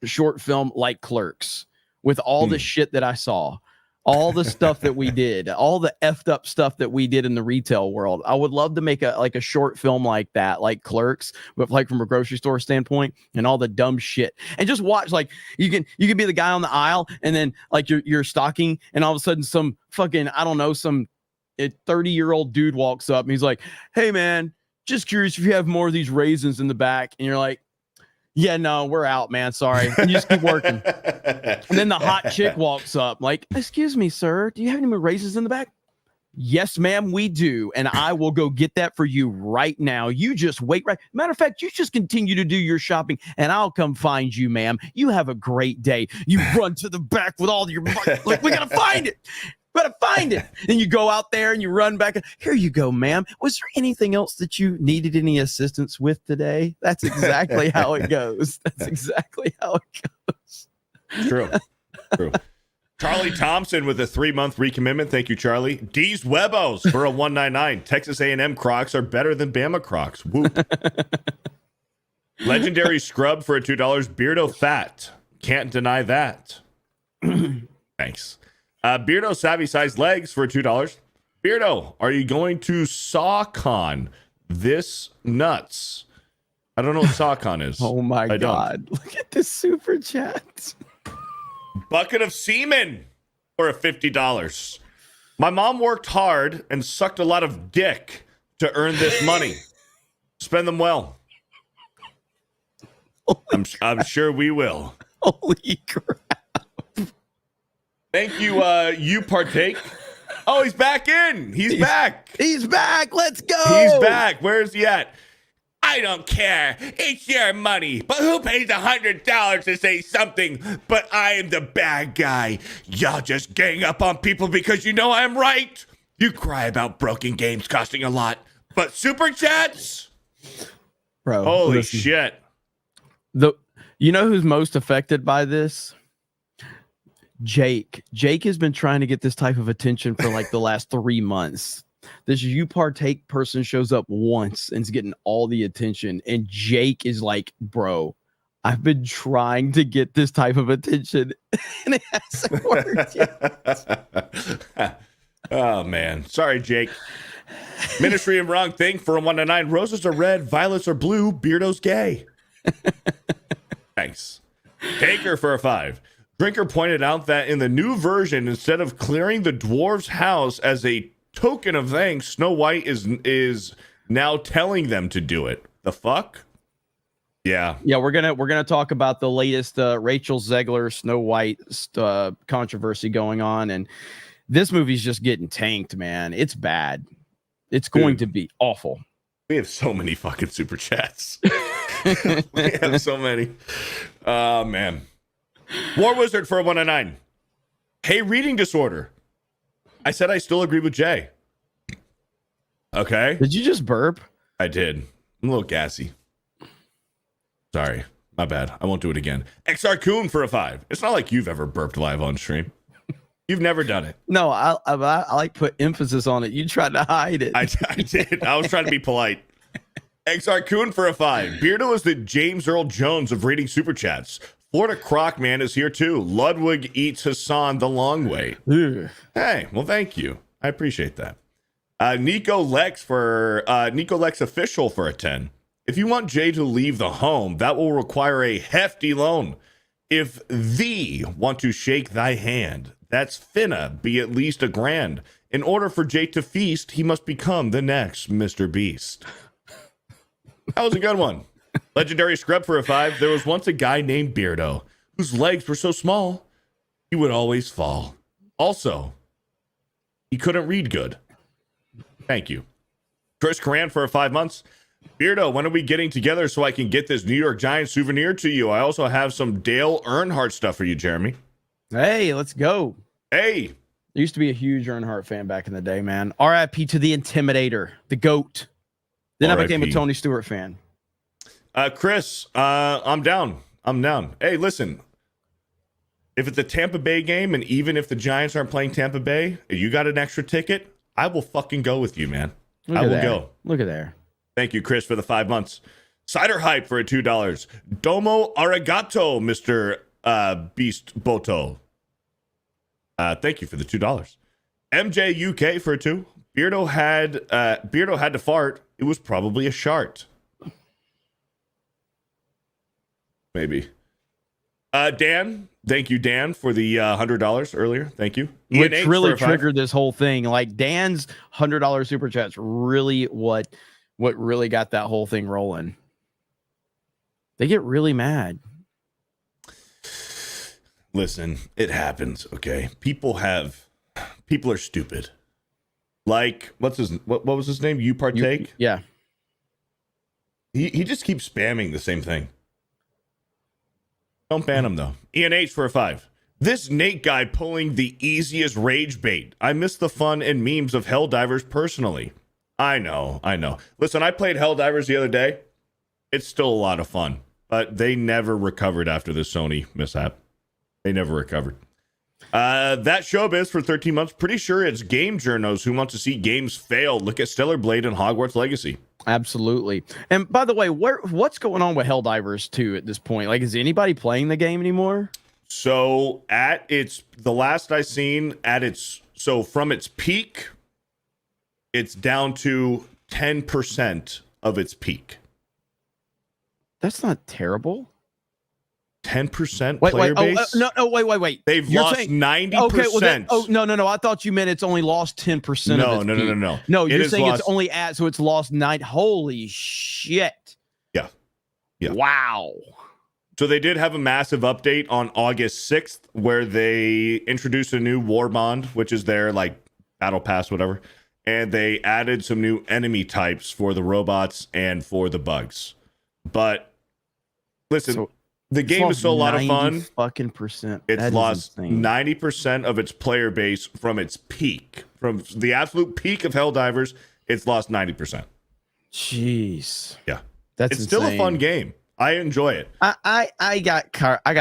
short film like Clerks, with all the shit that I saw, all the stuff that we did, all the effed up stuff that we did in the retail world. I would love to make a short film like that, like Clerks, but like from a grocery store standpoint, and all the dumb shit. And just watch, like, you can be the guy on the aisle, and then like you're stocking, and all of a sudden some fucking, I don't know, some 30-year-old dude walks up and he's like, hey man, just curious if you have more of these raisins in the back. And you're like, yeah, no, we're out, man. Sorry. And you just keep working. And then the hot chick walks up like, excuse me, sir, do you have any more raisins in the back? Yes, ma'am, we do. And I will go get that for you right now. You just wait. Matter of fact, you just continue to do your shopping and I'll come find you, ma'am. You have a great day. You run to the back with all your money. Like, we got to find it. Better find it. And you go out there and you run back. Here you go, ma'am. Was there anything else that you needed any assistance with today? That's exactly how it goes. That's exactly how it goes. True. Charlie Thompson with a 3-month recommitment. Thank you, Charlie. D's Webos for a 199. Texas A&M Crocs are better than Bama Crocs. Whoop. Legendary Scrub for a $2. Beardo Fat. Can't deny that. Thanks. Beardo Savvy Sized Legs for $2. Beardo, are you going to SawCon this nuts? I don't know what SawCon is. Oh my God. Look at this super chat. Bucket of semen for $50. My mom worked hard and sucked a lot of dick to earn this money. Spend them well. I'm sure we will. Holy crap. Thank you, you partake. Oh, he's back in. He's back. He's back. Let's go. He's back. Where's he at? I don't care. It's your money. But who pays $100 to say something? But I am the bad guy. Y'all just gang up on people because you know I'm right. You cry about broken games costing a lot. But super chats? Bro. Holy shit. You know who's most affected by this? Jake has been trying to get this type of attention for like the last 3 months. This you partake person shows up once and is getting all the attention. And Jake is like, bro, I've been trying to get this type of attention and it hasn't worked yet. Oh man. Sorry, Jake. Ministry of Wrong Thing for a 199. Roses are red, violets are blue, Beardo's gay. Thanks. Taker for a 5. Drinker pointed out that in the new version, instead of clearing the dwarf's house as a token of thanks, Snow White is now telling them to do it. The fuck? Yeah. We're gonna talk about the latest Rachel Zegler Snow White controversy going on, and this movie's just getting tanked, man. It's bad. It's going to be awful. We have so many fucking super chats. We have so many. Oh, man. War Wizard for 109. Hey, reading disorder. I said I still agree with Jay. Okay. Did you just burp? I did. I'm a little gassy. Sorry. My bad. I won't do it again. XR Coon for a 5. It's not like you've ever burped live on stream. You've never done it. No, I like put emphasis on it. You tried to hide it. I did. I was trying to be polite. XR Coon for a 5. Beardo is the James Earl Jones of reading super chats. Florida Crocman is here too. Ludwig eats Hassan the long way. Ugh. Hey, well, thank you. I appreciate that. Nico Lex official for a 10. If you want Jay to leave the home, that will require a hefty loan. If thee want to shake thy hand, that's finna be at least $1,000. In order for Jay to feast, he must become the next MrBeast. That was a good one. Legendary Scrub for a 5. There was once a guy named Beardo whose legs were so small, he would always fall. Also, he couldn't read good. Thank you. Chris Coran for 5 months. Beardo, when are we getting together so I can get this New York Giants souvenir to you? I also have some Dale Earnhardt stuff for you, Jeremy. Hey, let's go. Hey. I used to be a huge Earnhardt fan back in the day, man. RIP to the Intimidator, the GOAT. Then I became a Tony Stewart fan. Chris, I'm down. Hey, listen. If it's a Tampa Bay game, and even if the Giants aren't playing Tampa Bay, if you got an extra ticket, I will fucking go with you, man. I will go. Look at there. Thank you, Chris, for the 5 months. Cider Hype for a $2. Domo arigato, Mr. Beast Boto. Thank you for the $2. MJ UK for a 2. Beardo had to fart. It was probably a shart. Maybe. Dan, thank you, Dan, for the $100 earlier. Thank you. Which really triggered this whole thing. Like Dan's $100 super chat's really what really got that whole thing rolling. They get really mad. Listen, it happens. Okay, people are stupid. Like, what was his name? You Partake? Yeah. He just keeps spamming the same thing. Don't ban him, though. Ian H for a 5. This Nate guy pulling the easiest rage bait. I miss the fun and memes of Helldivers personally. I know. Listen, I played Helldivers the other day. It's still a lot of fun, but they never recovered after the Sony mishap. They never recovered. That Showbiz for 13 months. Pretty sure it's game journos who want to see games fail. Look at Stellar Blade and Hogwarts Legacy. Absolutely. And by the way, what's going on with Helldivers 2 at this point? Like, is anybody playing the game anymore? So the last I seen from its peak, it's down to 10% of its peak. That's not terrible. 10% player base? Wait. They've lost 90%. Okay, well no. I thought you meant it's only lost 10% of its peak. No. No, you're saying it's only so it's lost 9. Holy shit. Yeah. Wow. So they did have a massive update on August 6th where they introduced a new war bond, which is their like battle pass, whatever. And they added some new enemy types for the robots and for the bugs. But listen, the game is still a lot of fun. Fucking percent. It's lost 90% of its player base from its peak. From the absolute peak of Helldivers, it's lost 90%. Jeez. Yeah. That's insane. Still a fun game. I enjoy it. I got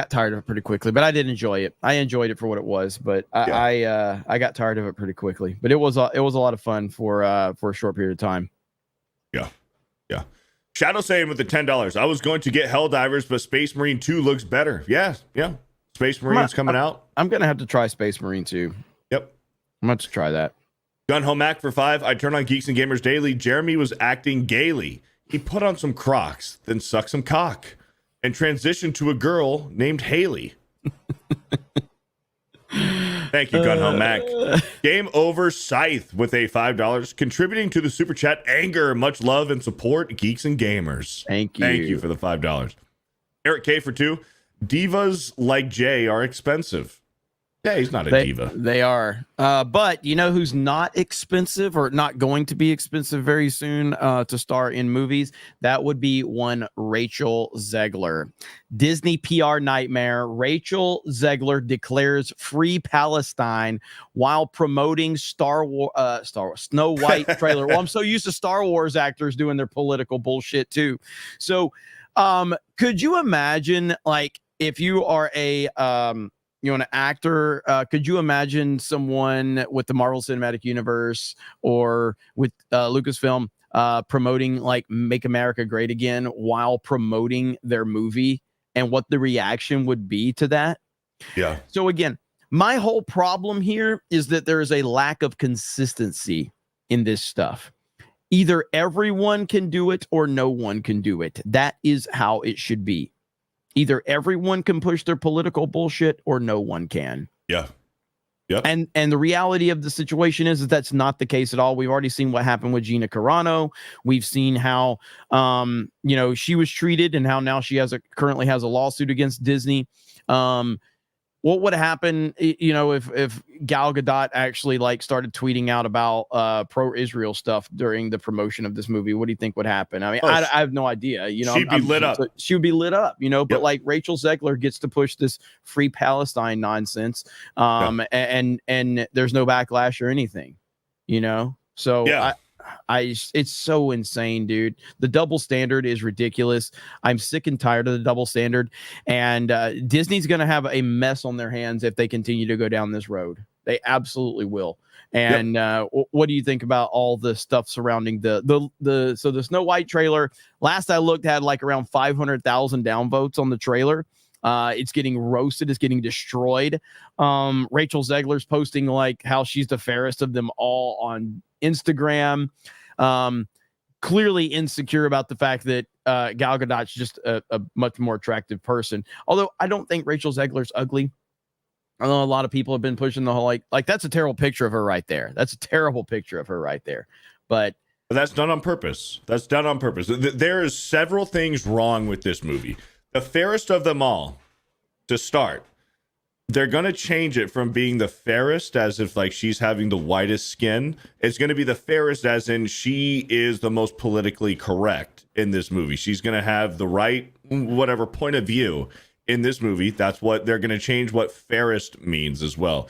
tired of it pretty quickly, but I did enjoy it. I enjoyed it for what it was, but I got tired of it pretty quickly. But it was a lot of fun for a short period of time. Yeah. Shadow saying with the $10. I was going to get Helldivers, but Space Marine 2 looks better. Yeah. Space Marine's coming out. I'm gonna have to try Space Marine 2. Yep. I'm going to try that. Gun Home Mac for 5. I turned on Geeks and Gamers Daily. Jeremy was acting gaily. He put on some Crocs, then sucked some cock, and transitioned to a girl named Haley. Thank you, Gun Home Mac. Game Over Scythe with a $5. Contributing to the super chat. Anger, much love and support, Geeks and Gamers. Thank you. Thank you for the $5. Eric K for 2. Divas like Jay are expensive. Yeah, he's not a diva. They are. But you know who's not expensive or not going to be expensive very soon to star in movies? That would be one Rachel Zegler. Disney PR nightmare. Rachel Zegler declares free Palestine while promoting Star Wars Snow White trailer. Well, I'm so used to Star Wars actors doing their political bullshit too. So could you imagine, like, if you are an actor, could you imagine someone with the Marvel Cinematic Universe or with Lucasfilm promoting like Make America Great Again while promoting their movie, and what the reaction would be to that? Yeah. So again, my whole problem here is that there is a lack of consistency in this stuff. Either everyone can do it or no one can do it. That is how it should be. Either everyone can push their political bullshit or no one can. Yeah. Yep. And the reality of the situation is that that's not the case at all. We've already seen what happened with Gina Carano. We've seen how she was treated and how now she currently has a lawsuit against Disney. What would happen, if Gal Gadot actually like started tweeting out about pro-Israel stuff during the promotion of this movie? What do you think would happen? I mean, I have no idea. She'd be lit up. She would be lit up, but Yep. like Rachel Zegler gets to push this free Palestine nonsense, and there's no backlash or anything, So yeah. It's so insane, dude. The double standard is ridiculous. I'm sick and tired of the double standard, and Disney's going to have a mess on their hands if they continue to go down this road. They absolutely will. And what do you think about all the stuff surrounding the Snow White trailer? Last I looked, had like around 500,000 downvotes on the trailer. It's getting roasted. It's getting destroyed. Rachel Zegler's posting like how she's the fairest of them all on Instagram. Clearly insecure about the fact that Gal Gadot's just a much more attractive person. Although I don't think Rachel Zegler's ugly. I know a lot of people have been pushing the whole like that's a terrible picture of her right there. That's a terrible picture of her right there. But that's done on purpose. That's done on purpose. There is several things wrong with this movie. The fairest of them all, to start, they're going to change it from being the fairest as if like she's having the whitest skin. It's going to be the fairest as in she is the most politically correct in this movie. She's going to have the right, whatever point of view in this movie. That's what they're going to change what fairest means as well.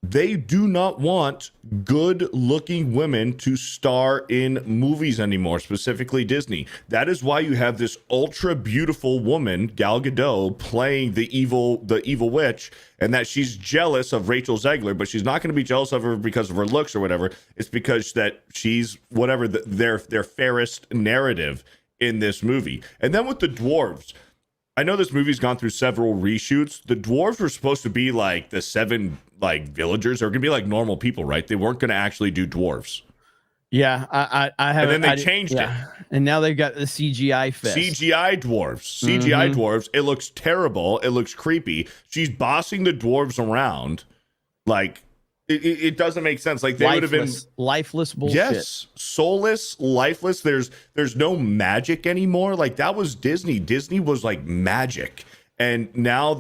They do not want good-looking women to star in movies anymore, specifically Disney. That is why you have this ultra-beautiful woman, Gal Gadot, playing the evil witch, and that she's jealous of Rachel Zegler, but she's not going to be jealous of her because of her looks or whatever. It's because that she's whatever their fairest narrative in this movie. And then with the dwarves, I know this movie's gone through several reshoots. The dwarves were supposed to be like the 7 like villagers. They're gonna be like normal people, right? They weren't gonna actually do dwarves. Yeah, I haven't. And then they changed it, and now they've got the CGI fest. CGI dwarves. It looks terrible. It looks creepy. She's bossing the dwarves around, like it doesn't make sense. Like they would have been lifeless bullshit. Yes, soulless, lifeless. There's no magic anymore. Like that was Disney. Disney was like magic, and now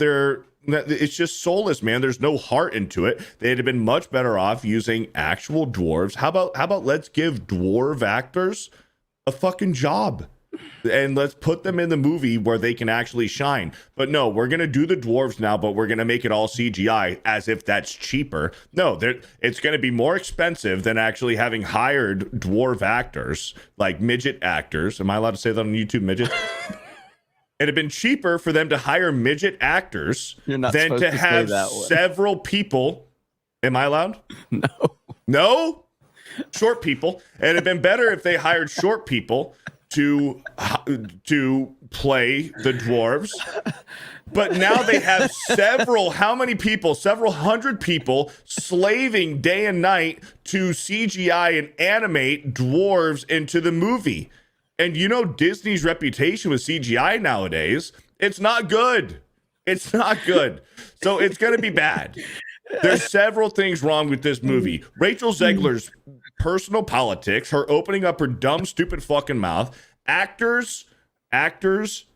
it's just soulless, man. There's no heart into it. They'd have been much better off using actual dwarves. How about let's give dwarf actors a fucking job, and let's put them in the movie where they can actually shine. But no, we're going to do the dwarves now, but we're going to make it all CGI as if that's cheaper. No, it's going to be more expensive than actually having hired dwarf actors, like midget actors. Am I allowed to say that on YouTube, midget? It'd have been cheaper for them to hire midget actors than to have several people. Am I allowed? No? Short people. It'd have been better if they hired short people to play the dwarves, but now they have several hundred people slaving day and night to CGI and animate dwarves into the movie. And Disney's reputation with CGI nowadays, it's not good. So it's going to be bad. There's several things wrong with this movie. Rachel Zegler's personal politics, her opening up her dumb, stupid fucking mouth. Actors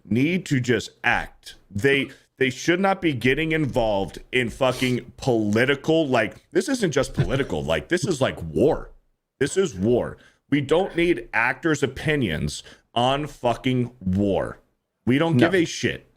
need to just act. they should not be getting involved in fucking political. Like, this isn't just political. Like, this is like war. This is war. We don't need actors' opinions on fucking war. We don't give a shit.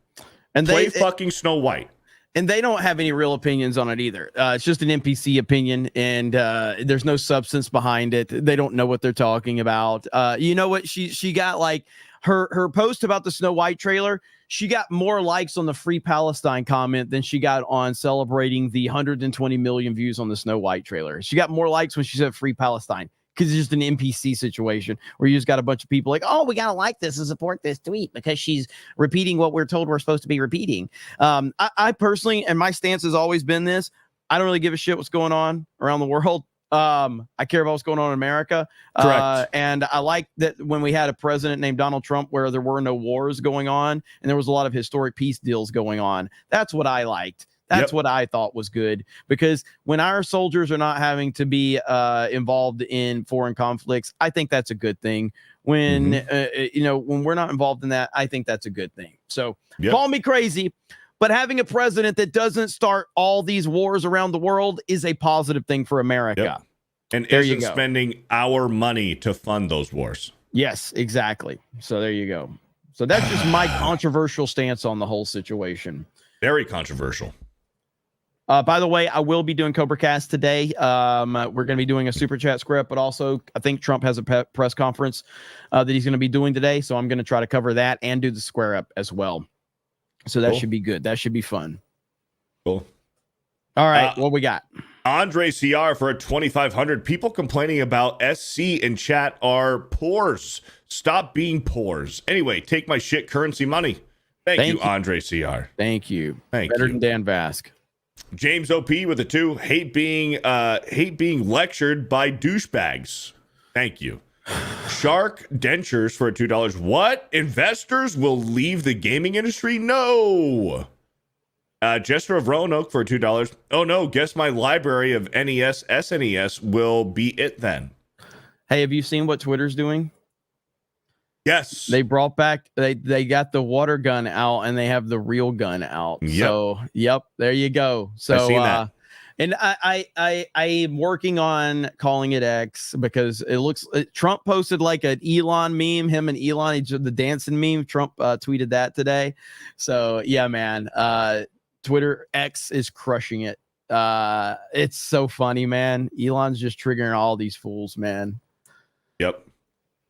And play fucking Snow White. And they don't have any real opinions on it either. It's just an NPC opinion, and there's no substance behind it. They don't know what they're talking about. You know what? She got like her post about the Snow White trailer. She got more likes on the Free Palestine comment than she got on celebrating the 120 million views on the Snow White trailer. She got more likes when she said Free Palestine, because it's just an NPC situation where you just got a bunch of people like, oh, we got to like this and support this tweet because she's repeating what we're told we're supposed to be repeating. I personally, and my stance has always been this, I don't really give a shit what's going on around the world. I care about what's going on in America. And I like that when we had a president named Donald Trump where there were no wars going on and there was a lot of historic peace deals going on. That's what I liked. That's what I thought was good, because when our soldiers are not having to be involved in foreign conflicts, I think that's a good thing. When when we're not involved in that, I think that's a good thing. So call me crazy, but having a president that doesn't start all these wars around the world is a positive thing for America. And isn't spending our money to fund those wars. Yes, exactly. So there you go. So that's just my controversial stance on the whole situation. Very controversial. By the way, I will be doing Cobra Cast today. We're going to be doing a super chat script, but also I think Trump has a press conference that he's going to be doing today. So I'm going to try to cover that and do the square up as well. So that should be good. That should be fun. Cool. All right. What we got? Andre CR for a 2,500. People complaining about SC in chat are pores. Stop being pores. Anyway, take my shit currency money. Thank you, Andre CR. Thank you. Better than Dan Vask. James OP with a 2. Hate being lectured by douchebags. Thank you. Shark Dentures for $2. What? Investors will leave the gaming industry? No. Jester of Roanoke for $2. Oh no, guess my library of NES, SNES will be it then. Hey, have you seen what Twitter's doing? Yes. They brought back, they got the water gun out and they have the real gun out. So, there you go. So, I've seen that. And I am working on calling it X because it looks, Trump posted like an Elon meme, him and Elon, the dancing meme. Trump tweeted that today. So, yeah, man, Twitter X is crushing it. It's so funny, man. Elon's just triggering all these fools, man. Yep.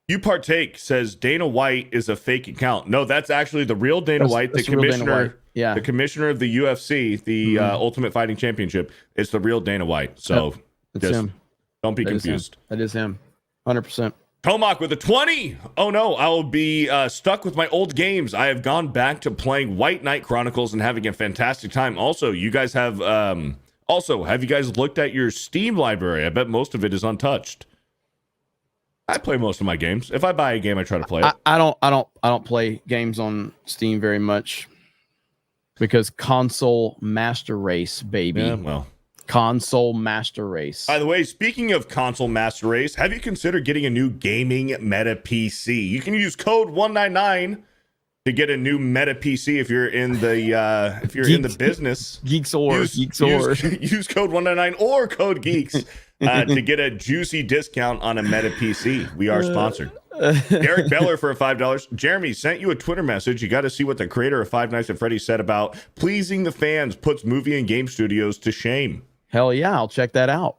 You Partake says Dana White is a fake account. No, that's actually the real Dana White, the commissioner. The commissioner of the UFC, the Ultimate Fighting Championship. It's the real Dana White. So it's him. Don't be confused. That is him. 100%. Tomac with a 20. Oh no, I will be stuck with my old games. I have gone back to playing White Knight Chronicles and having a fantastic time. Also, you guys have have you guys looked at your Steam library? I bet most of it is untouched. I play most of my games. If I buy a game, I try to play it. I don't play games on Steam very much because console master race, baby. Yeah, well, console master race. By the way, speaking of console master race, have you considered getting a new gaming meta PC? You can use code 199 to get a new meta PC if you're in the in the business. Use code 199 or code Geeks to get a juicy discount on a meta PC. We are sponsored. Derek Beller for $5. Jeremy sent you a Twitter message. You got to see what the creator of Five Nights at Freddy's said about pleasing the fans puts movie and game studios to shame. Hell yeah, I'll check that out.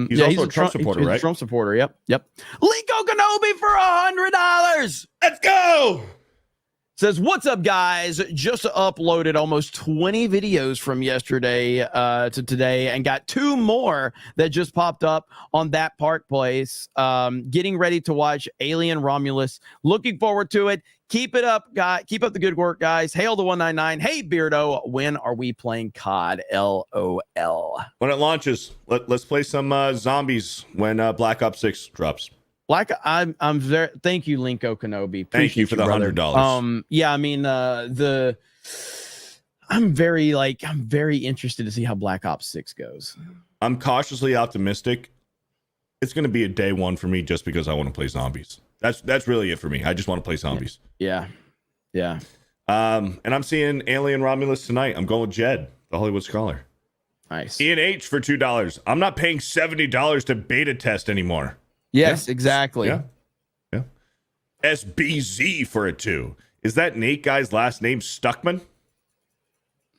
He's also a Trump supporter, right? He's a Trump supporter. Yep. Linko Kenobi for $100. Let's go. Says, what's up, guys? Just uploaded almost 20 videos from yesterday to today and got 2 more that just popped up on that Park Place. Getting ready to watch Alien Romulus. Looking forward to it. Keep it up, guys. Keep up the good work, guys. Hail to 199. Hey, Beardo, when are we playing COD? LOL. When it launches, let's play some zombies when Black Ops 6 drops. I'm very thank you, Linko Kenobi. Thank you for the $100. Yeah, I mean I'm very interested to see how Black Ops 6 goes. I'm cautiously optimistic. It's going to be a day one for me just because I want to play zombies. That's really it for me. I just want to play zombies. Yeah. And I'm seeing Alien Romulus tonight. I'm going with Jed, the Hollywood Scholar. Nice. Ian H for $2. I'm not paying $70 to beta test anymore. Yes, exactly. Yeah. SBZ for a 2. Is that Nate guy's last name Stuckman?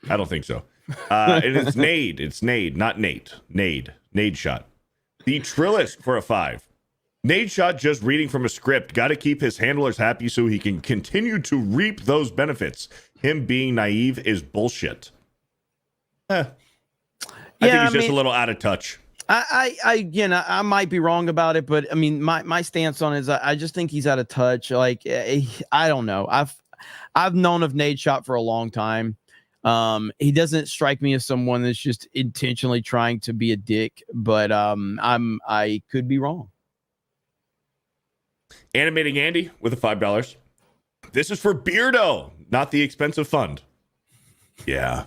I don't think so. And it's Nade. It's Nade, not Nate. Nadeshot. The Trillist for a 5. Nadeshot just reading from a script. Got to keep his handlers happy so he can continue to reap those benefits. Him being naive is bullshit. I think he's just a little out of touch. I might be wrong about it, but I mean, my stance on it is I just think he's out of touch. Like, I don't know. I've known of Nadeshot for a long time. He doesn't strike me as someone that's just intentionally trying to be a dick, but I could be wrong. Animating Andy with a $5. This is for Beardo, not the expensive fund. Yeah.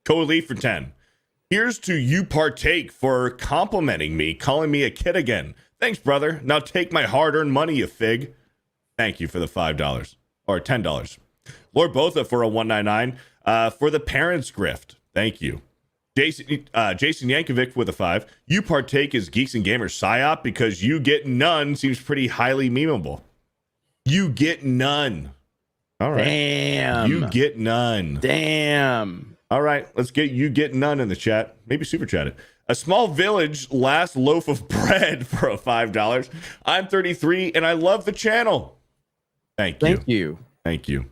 Cody for 10. Here's to you partake for complimenting me, calling me a kid again. Thanks, brother. Now take my hard-earned money, you fig. Thank you for the $5 or $10. Lord Botha for a $1.99. For the parents' grift. Thank you. Jason Yankovic with a 5. You partake as Geeks and Gamers psyop because you get none seems pretty highly memeable. You get none. All right. Damn. You get none. Damn. All right. Let's get you get none in the chat. Maybe super chat it. A small village last loaf of bread for a $5. I'm 33 and I love the channel. Thank you. Thank you.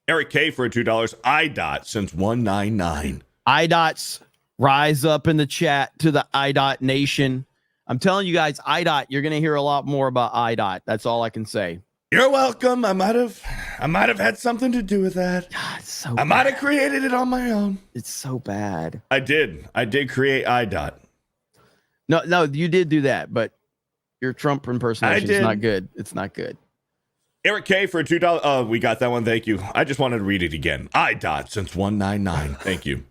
Eric K for a $2. IDOT since 199. IDOTs, rise up in the chat to the IDOT nation. I'm telling you guys, IDOT, you're going to hear a lot more about IDOT. That's all I can say. You're welcome. I might have had something to do with that. God, it's so I might have created it on my own. It's so bad. I did create IDOT. No, you did do that, but your Trump impersonation is not good. It's not good. Eric K for a $2. Oh, we got that one. Thank you. I just wanted to read it again. IDOT since 199. Thank you.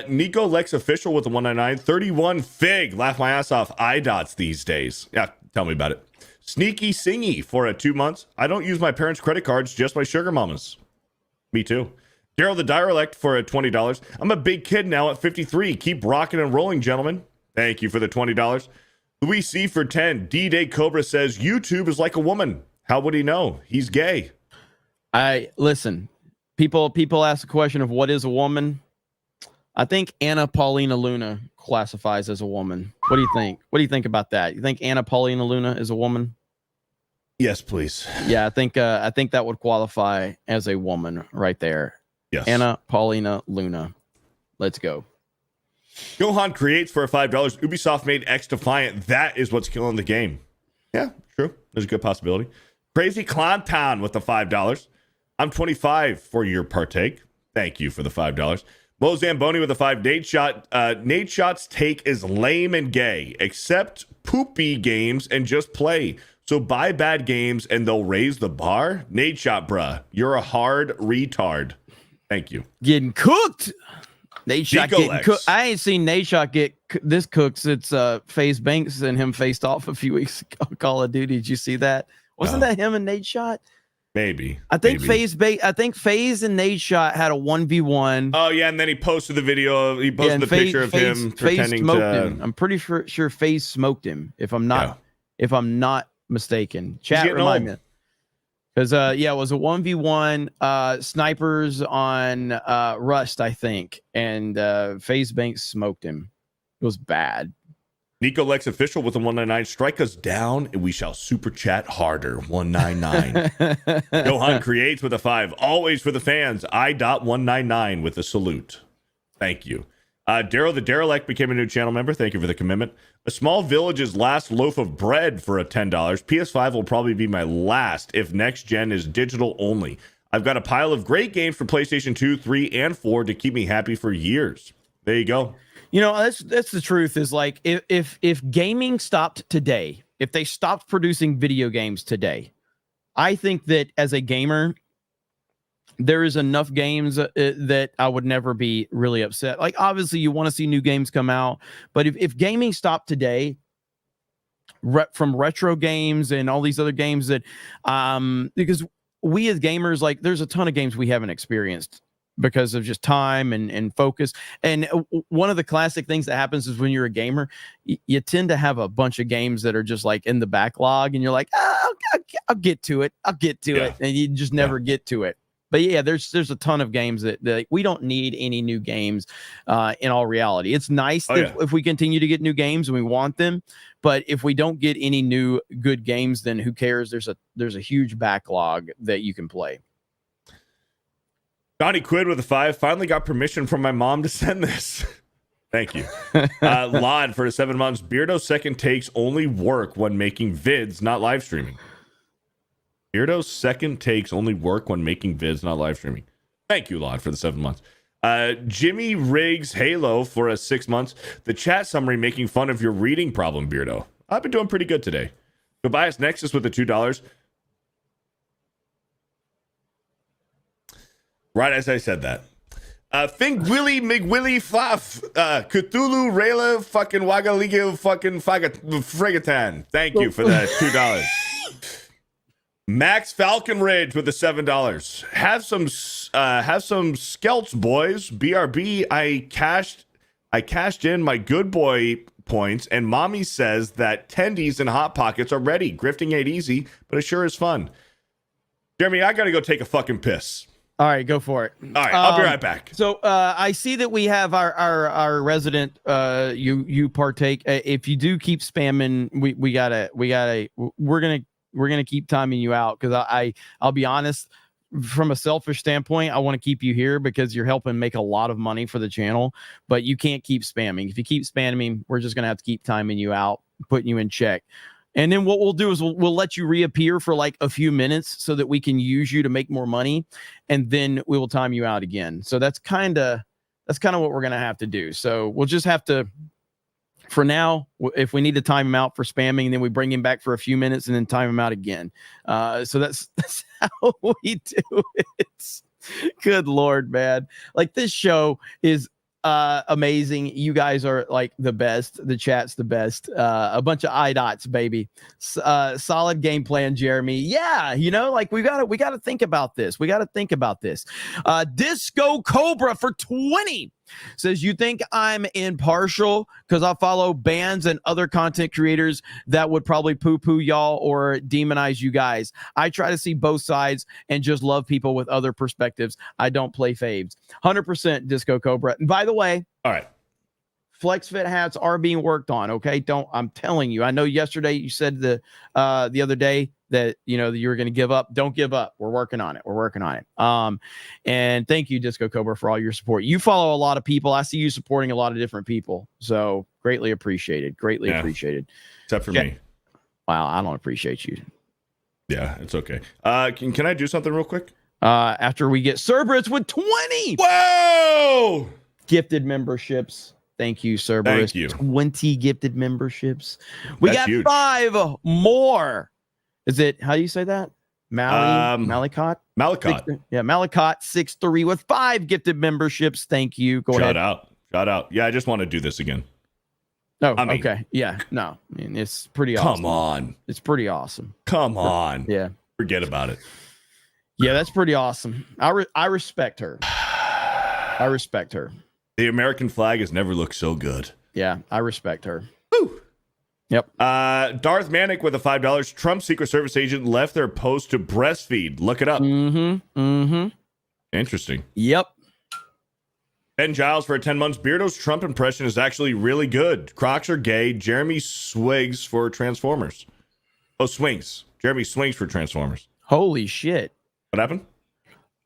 Nico Lex Official with the 199. 31 Fig. Laugh my ass off. IDOTs these days. Yeah, tell me about it. Sneaky Singy for a 2 months. I don't use my parents' credit cards, just my sugar mamas. Me too. Daryl the Direlect for a $20. I'm a big kid now at 53. Keep rocking and rolling, gentlemen. Thank you for the $20. Louis C for 10. D-Day Cobra says YouTube is like a woman. How would he know? He's gay. Listen. People ask the question of what is a woman. I think Anna Paulina Luna classifies as a woman. What do you think? What do you think about that? You think Anna Paulina Luna is a woman? Yes, please. Yeah, I think that would qualify as a woman right there. Yes. Anna Paulina Luna. Let's go. Johan creates for a $5. Ubisoft made X Defiant. That is what's killing the game. Yeah, true. There's a good possibility. Crazy Clown Town with the $5. I'm 25 for your partake. Thank you for the $5. Mo Zamboni with a 5. Nadeshot's take is lame and gay. Accept poopy games and just play. So buy bad games and they'll raise the bar. Nadeshot, bruh. You're a hard retard. Thank you. Getting cooked. Nadeshot getting cooked. I ain't seen Nadeshot get this cooked since FaZe Banks and him faced off a few weeks ago. Call of Duty. Did you see that? Wasn't that him and Nadeshot? Maybe. I think FaZe and Nadeshot had a 1v1. Oh yeah, and then he posted the video. He posted the picture of him pretending to. Him. I'm pretty sure FaZe smoked him. If I'm not mistaken. Chat remind me. Because it was a 1v1 snipers on Rust, I think, and FaZe Banks smoked him. It was bad. Nico Lex Official with a 199. Strike us down and we shall super chat harder. 199. Johan creates with a 5. Always for the fans. I.199 with a salute. Thank you. Daryl the Derelict became a new channel member. Thank you for the commitment. A small village's last loaf of bread for a $10. PS5 will probably be my last if next gen is digital only. I've got a pile of great games for PlayStation 2, 3, and 4 to keep me happy for years. There you go. You know, that's the truth is like if gaming stopped today, if they stopped producing video games today, I think that as a gamer, there is enough games that I would never be really upset. Like, obviously you want to see new games come out, but if gaming stopped today, from retro games and all these other games that, because we as gamers, like there's a ton of games we haven't experienced because of just time and focus. And one of the classic things that happens is when you're a gamer, you tend to have a bunch of games that are just like in the backlog, and you're like, I'll get to it. I'll get to it. And you just never get to it. But yeah, there's a ton of games that we don't need any new games in all reality. It's nice if we continue to get new games and we want them. But if we don't get any new good games, then who cares? There's a huge backlog that you can play. Johnny Quid with a 5. Finally got permission from my mom to send this. Thank you. Lod for the 7 months. Beardo's second takes only work when making vids, not live streaming. Beardo's second takes only work when making vids, not live streaming. Thank you, Lod, for the 7 months. Jimmy Riggs Halo for 6 months. The chat summary making fun of your reading problem, Beardo. I've been doing pretty good today. Tobias Nexus with the $2. Right as I said that. Think Willy McWilly Fluff. Cthulhu Rayla fucking Wagaliga fucking Frigatan. Thank you for that $2. Max Falcon Ridge with the $7. Have some skelts, boys. BRB. I cashed in my good boy points, and mommy says that tendies and hot pockets are ready. Grifting ain't easy, but it sure is fun. Jeremy, I gotta go take a fucking piss. All right, go for it. All right, I'll be right back. So I see that we have our resident you partake. If you do keep spamming, we're gonna keep timing you out, because I'll be honest, from a selfish standpoint, I want to keep you here because you're helping make a lot of money for the channel, but you can't keep spamming. If you keep spamming, we're just gonna have to keep timing you out, putting you in check. And then what we'll do is we'll let you reappear for like a few minutes so that we can use you to make more money, and then we will time you out again. So that's kind of what we're gonna have to do. So we'll just have to, for now, if we need to time him out for spamming, then we bring him back for a few minutes and then time him out again. So that's how we do it. Good Lord, man. Like, this show is amazing. You guys are like the best. The chat's the best. A bunch of IDOTs, baby. Solid game plan, Jeremy. Yeah, like we gotta think about this. Disco Cobra for 20 says, you think I'm impartial because I follow bands and other content creators that would probably poo-poo y'all or demonize you guys. I try to see both sides and just love people with other perspectives. I don't play faves. 100% Disco Cobra. And by the way, all right, Flex Fit hats are being worked on. Okay, I'm telling you. I know yesterday you said the other day that you were going to give up. Don't give up. We're working on it. And thank you, Disco Cobra, for all your support. You follow a lot of people. I see you supporting a lot of different people. So greatly appreciated. Appreciated. Except for me. Wow, I don't appreciate you. Yeah, it's okay. Can I do something real quick? After we get Cerberus with 20. Whoa! Gifted memberships. Thank you, Cerberus. Thank you. 20 gifted memberships. We That's got huge. 5 more. Is it, how do you say that? Malicot? Malicot. Malicot 6-3 with 5 gifted memberships. Thank you. Go ahead. Shout out. Yeah, I just want to do this again. Oh, okay. Yeah. No, I mean, it's pretty awesome. Come on. It's pretty awesome. Come on. Yeah. Forget about it. Yeah, that's pretty awesome. I respect her. The American flag has never looked so good. Yeah, I respect her. Woo. Yep. Darth Manic with a $5. Trump Secret Service agent left their post to breastfeed. Look it up. Interesting. Yep. Ben Giles for 10 months. Beardo's Trump impression is actually really good. Crocs are gay. Jeremy swigs for Transformers. Oh, swings. Jeremy swings for Transformers. Holy shit. What happened?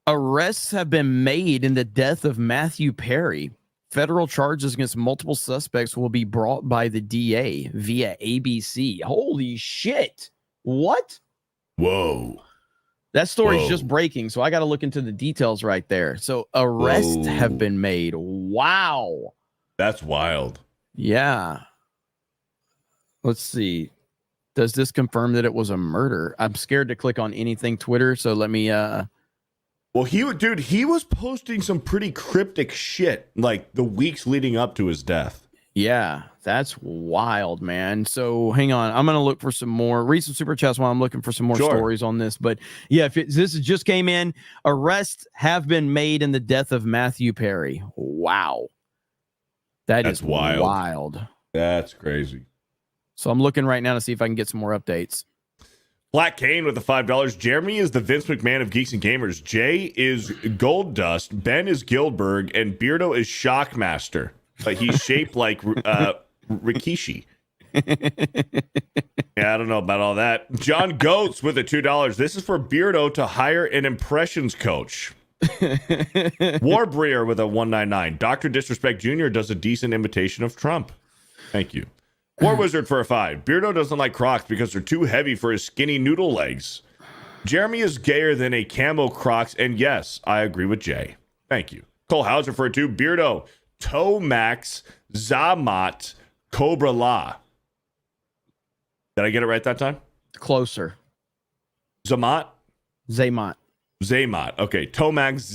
Arrests have been made in the death of Matthew Perry. Federal charges against multiple suspects will be brought by the DA via ABC. Holy shit. What? Whoa. That story's just breaking, so I got to look into the details right there. So arrests have been made. Wow. That's wild. Yeah. Let's see. Does this confirm that it was a murder? I'm scared to click on anything Twitter, so let me Well, he was posting some pretty cryptic shit like the weeks leading up to his death. Yeah, that's wild, man. So hang on, I'm gonna look for some more. Read some super chats while I'm looking for some more stories on this. But yeah, this just came in. Arrests have been made in the death of Matthew Perry. Wow, that's wild. That's crazy. So I'm looking right now to see if I can get some more updates. Black Kane with the $5. Jeremy is the Vince McMahon of Geeks and Gamers. Jay is Gold Dust. Ben is Gilbert, and Beardo is Shockmaster. But he's shaped like Rikishi. Yeah, I don't know about all that. John Goats with the $2. This is for Beardo to hire an impressions coach. Warbreer with a $1.99. Dr. Disrespect Jr. does a decent imitation of Trump. Thank you. War Wizard for a $5. Beardo doesn't like Crocs because they're too heavy for his skinny noodle legs. Jeremy is gayer than a camo Crocs, and yes, I agree with Jay. Thank you. Cole Hauser for a 2. Beardo, Tomax, Zamat, Cobra La. Did I get it right that time? Closer. Zamat? Zaymot. Okay. Tomax,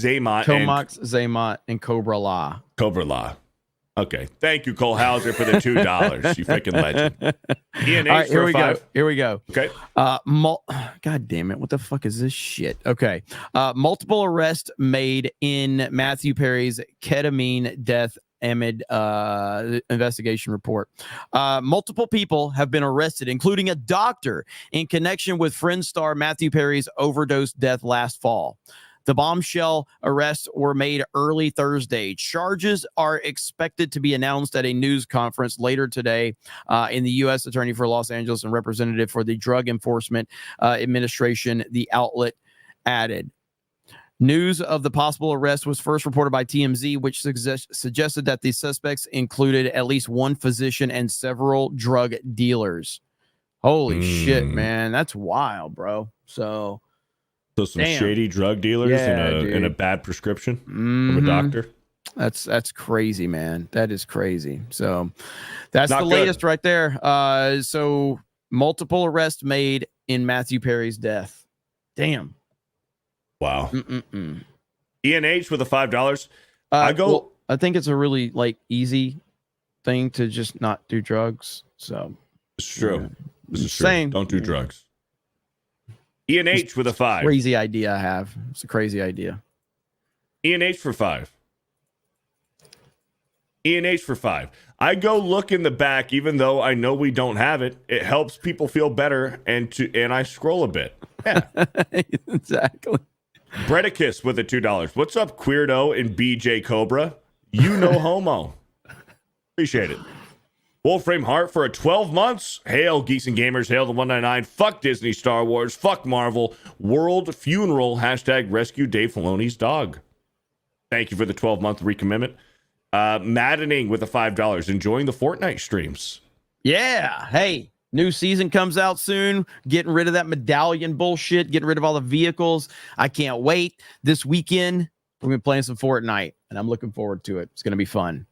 Zaymot, and Cobra La. Cobra La. Okay. Thank you, Cole Hauser, for the $2. You freaking legend. Ian H. All right, here we go. Here we go. Okay. God damn it. What the fuck is this shit? Okay. Multiple arrests made in Matthew Perry's ketamine death amid investigation report. Multiple people have been arrested, including a doctor, in connection with Friends star Matthew Perry's overdose death last fall. The bombshell arrests were made early Thursday. Charges are expected to be announced at a news conference later today in the U.S. Attorney for Los Angeles and representative for the Drug Enforcement Administration, the outlet added. News of the possible arrest was first reported by TMZ, which suggested that the suspects included at least one physician and several drug dealers. Holy shit, man. That's wild, bro. So some shady drug dealers in a bad prescription from a doctor. That's crazy, man. That is crazy. So that's Not the latest right there. So multiple arrests made in Matthew Perry's death. Damn. Wow. Ian H with a $5. I think it's a really easy thing to just not do drugs. So it's true. Yeah. This is true. Don't do drugs. Ian H with a 5. Crazy idea I have. It's a crazy idea. Ian H for 5. Ian H for 5. I go look in the back, even though I know we don't have it. It helps people feel better, and I scroll a bit. Yeah, exactly. Bredicus with a $2. What's up, Queerdo and BJ Cobra? You know homo. Appreciate it. Wolframe Heart for a 12 months. Hail, Geeks and Gamers. Hail the 199. Fuck Disney, Star Wars. Fuck Marvel. World Funeral. # rescue Dave Filoni's dog. Thank you for the 12-month recommitment. Maddening with a $5. Enjoying the Fortnite streams. Yeah. Hey, new season comes out soon. Getting rid of that medallion bullshit. Getting rid of all the vehicles. I can't wait. This weekend, we're going to be playing some Fortnite, and I'm looking forward to it. It's going to be fun.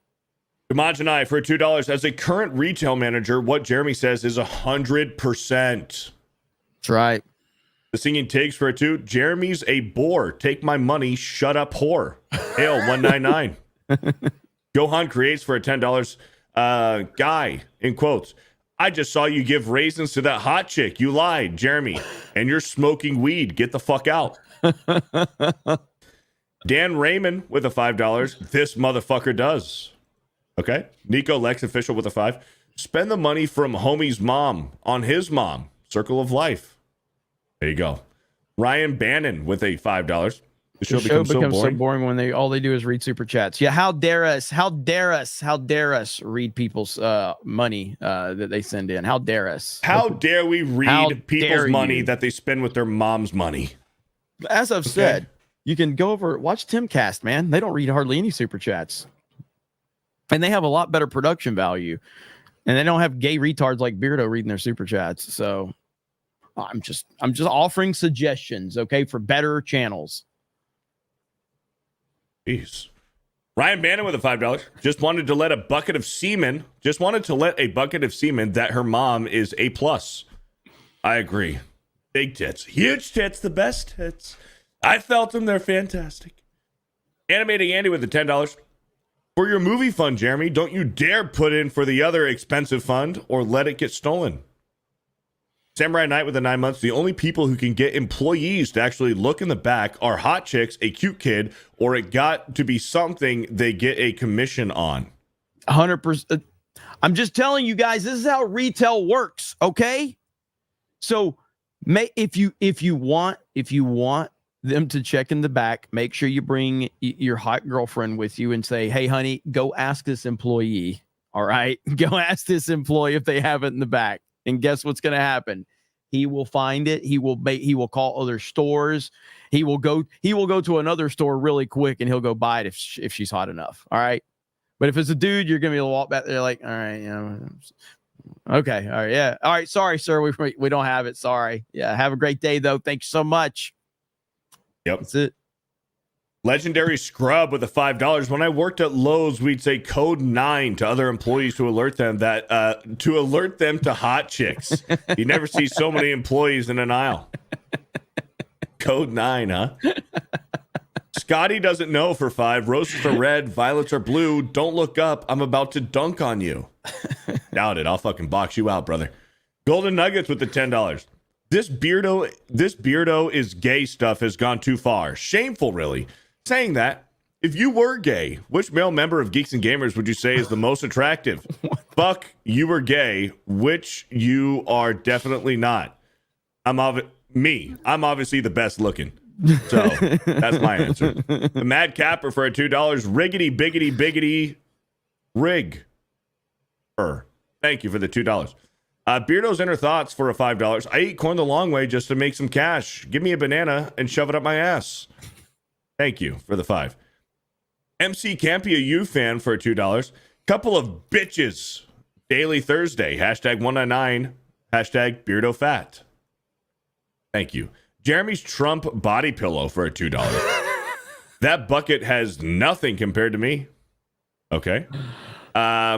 Demonjanai for $2. As a current retail manager, what Jeremy says is 100%. That's right. The Singing Tigs for a 2. Jeremy's a bore. Take my money. Shut up, whore. Hail 199. Johan Creates for a $10. Guy, in quotes. I just saw you give raisins to that hot chick. You lied, Jeremy. And you're smoking weed. Get the fuck out. Dan Raymond with a $5. This motherfucker does. Okay. Nico Lex official with a 5. Spend the money from homie's mom on his mom. Circle of life. There you go. Ryan Bannon with a $5. The show becomes so boring when all they do is read super chats. Yeah, how dare us read people's money that they send in. How dare us? How dare we read people's money that they spend with their mom's money? As I've said, you can go over, watch Timcast, man. They don't read hardly any super chats. And they have a lot better production value. And they don't have gay retards like Beardo reading their super chats. So I'm just offering suggestions, okay, for better channels. Jeez. Ryan Bannon with a $5. Just wanted to let a bucket of semen that her mom is A+. I agree. Big tits. Huge tits. The best tits. I felt them. They're fantastic. Animating Andy with the $10. For your movie fund, Jeremy, don't you dare put in for the other expensive fund or let it get stolen. Samurai Knight with the 9 months. The only people who can get employees to actually look in the back are hot chicks, a cute kid, or it got to be something they get a commission on. 100%. I'm just telling you guys, this is how retail works. Okay. So if you want them to check in the back, make sure you bring your hot girlfriend with you and say, hey, honey, go ask this employee. All right. Go ask this employee if they have it in the back. And guess what's going to happen? He will find it. He will call other stores. He will go to another store really quick and he'll go buy it if she's hot enough. All right. But if it's a dude, you're going to be able to walk back there like, all right, yeah. Okay. All right. Yeah. All right. Sorry, sir. We don't have it. Sorry. Yeah. Have a great day though. Thanks so much. Yep. That's it. Legendary Scrub with the $5. When I worked at Lowe's, we'd say code 9 to other employees to alert them to hot chicks. You never see so many employees in an aisle. Code 9, huh? Scotty doesn't know for 5. Roses are red, violets are blue. Don't look up. I'm about to dunk on you. Doubt it. I'll fucking box you out, brother. Golden Nuggets with the $10. This beardo is gay stuff has gone too far. Shameful, really. Saying that, if you were gay, which male member of Geeks and Gamers would you say is the most attractive? Fuck, you were gay, which you are definitely not. I'm obviously the best looking. So that's my answer. The Mad Capper for a $2. Riggity biggity biggity rig. Thank you for the $2. Beardo's Inner Thoughts for a $5. I eat corn the long way just to make some cash. Give me a banana and shove it up my ass. Thank you for the 5. MC Campia U fan for a $2. Couple of bitches. Daily Thursday. Hashtag 199. Hashtag Beardo Fat. Thank you. Jeremy's Trump body pillow for a $2. That bucket has nothing compared to me. Okay. Wania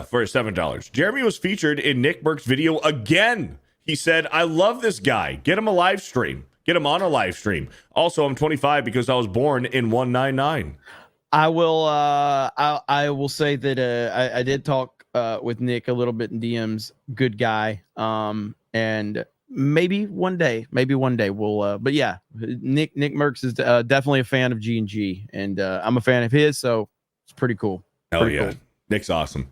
for a $7. Jeremy was featured in Nick Burke's video again. He said, I love this guy. Get him a live stream. Get him on a live stream. Also, I'm 25 because I was born in 199. I will say that I did talk with Nick a little bit in DMs. Good guy. And maybe one day we'll but yeah, Nick Merckx is definitely a fan of G&G, and I'm a fan of his, so it's pretty cool. Hell yeah. Cool. Nick's awesome.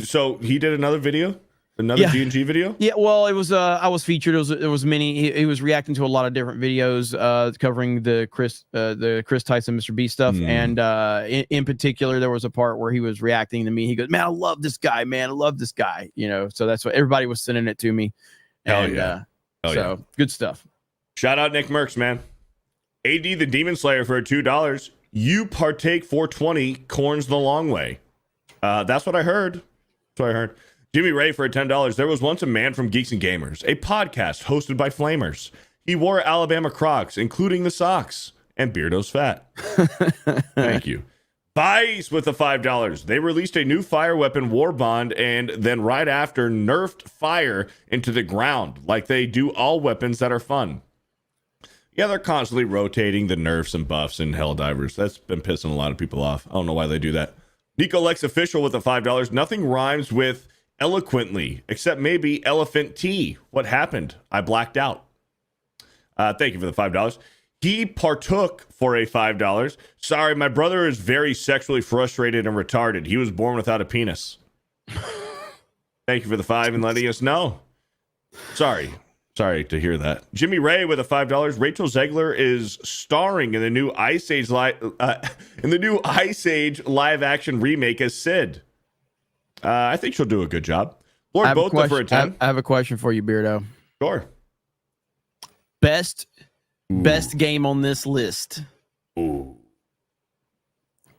So he did another video? Another G&G video? Yeah, well, it was I was featured. It was many. He was reacting to a lot of different videos covering the Chris Tyson MrBeast stuff, and in particular, there was a part where he was reacting to me. He goes, "Man, I love this guy, man. I love this guy." You know, so that's what everybody was sending it to me. And, good stuff. Shout out Nick Merckx, man. AD the Demon Slayer for $2. You partake 420 corns the long way. That's what I heard. Jimmy Ray for $10. There was once a man from Geeks and Gamers, a podcast hosted by Flamers. He wore Alabama Crocs, including the socks, and Beardo's fat. Thank you. Vice with the $5. They released a new fire weapon war bond and then right after nerfed fire into the ground like they do all weapons that are fun. Yeah, they're constantly rotating the nerfs and buffs and Helldivers. That's been pissing a lot of people off. I don't know why they do that. Nico Lex Official with the $5. Nothing rhymes with eloquently, except maybe elephant tea. What happened? I blacked out. Thank you for the $5. He partook for a $5. Sorry, my brother is very sexually frustrated and retarded. He was born without a penis. Thank you for the 5 and letting us know. Sorry to hear that. Jimmy Ray with a $5. Rachel Zegler is starring in the new Ice Age live action remake as Sid. I think she'll do a good job. Lord Botha for a 10. I have a question for you, Beardo. Sure. Best game on this list. Ooh.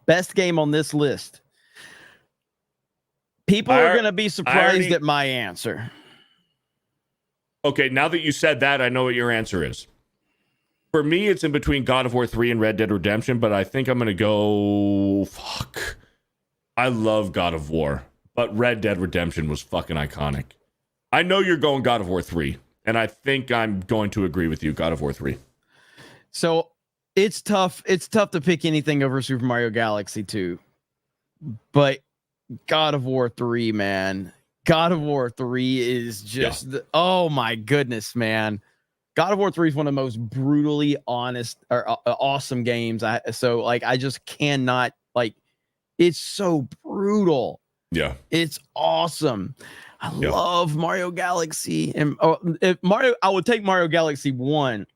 Best game on this list. People are going to be surprised at my answer. Okay, now that you said that, I know what your answer is. For me, it's in between God of War 3 and Red Dead Redemption, but I think I'm going to go... Fuck. I love God of War, but Red Dead Redemption was fucking iconic. I know you're going God of War 3, and I think I'm going to agree with you, God of War 3. So It's tough. It's tough to pick anything over Super Mario Galaxy 2. But God of War 3, man. God of War 3 is just oh my goodness, man. God of War 3 is one of the most brutally honest or awesome games. I just cannot, like, it's so brutal. Yeah. It's awesome. I love Mario Galaxy and I would take Mario Galaxy 1.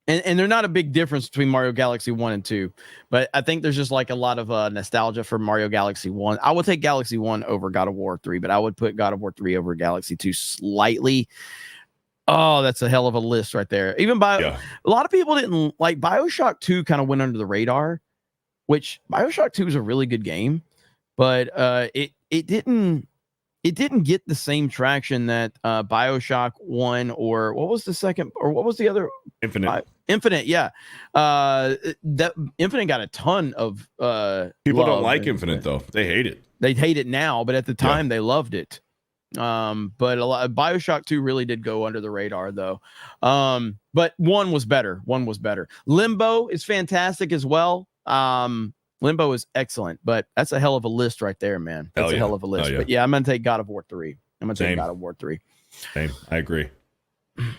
And they're not a big difference between Mario Galaxy 1 and 2, but I think there's just like a lot of nostalgia for Mario Galaxy 1. I would take Galaxy 1 over God of War 3, but I would put God of War 3 over Galaxy 2 slightly. Oh, that's a hell of a list right there. Even a lot of people didn't like BioShock 2, kind of went under the radar, which BioShock 2 is a really good game, but it didn't get the same traction that BioShock 1 or what was the second, or what was the other? Infinite, yeah. That Infinite got a ton of people don't like Infinite though. They hate it. They hate it now, but at the time they loved it. But a lot BioShock 2 really did go under the radar though. But 1 was better. Limbo is fantastic as well. Limbo is excellent, but that's a hell of a list right there, man. That's a hell of a list. But yeah, I'm gonna take God of War 3. Take God of War 3. Same. I agree.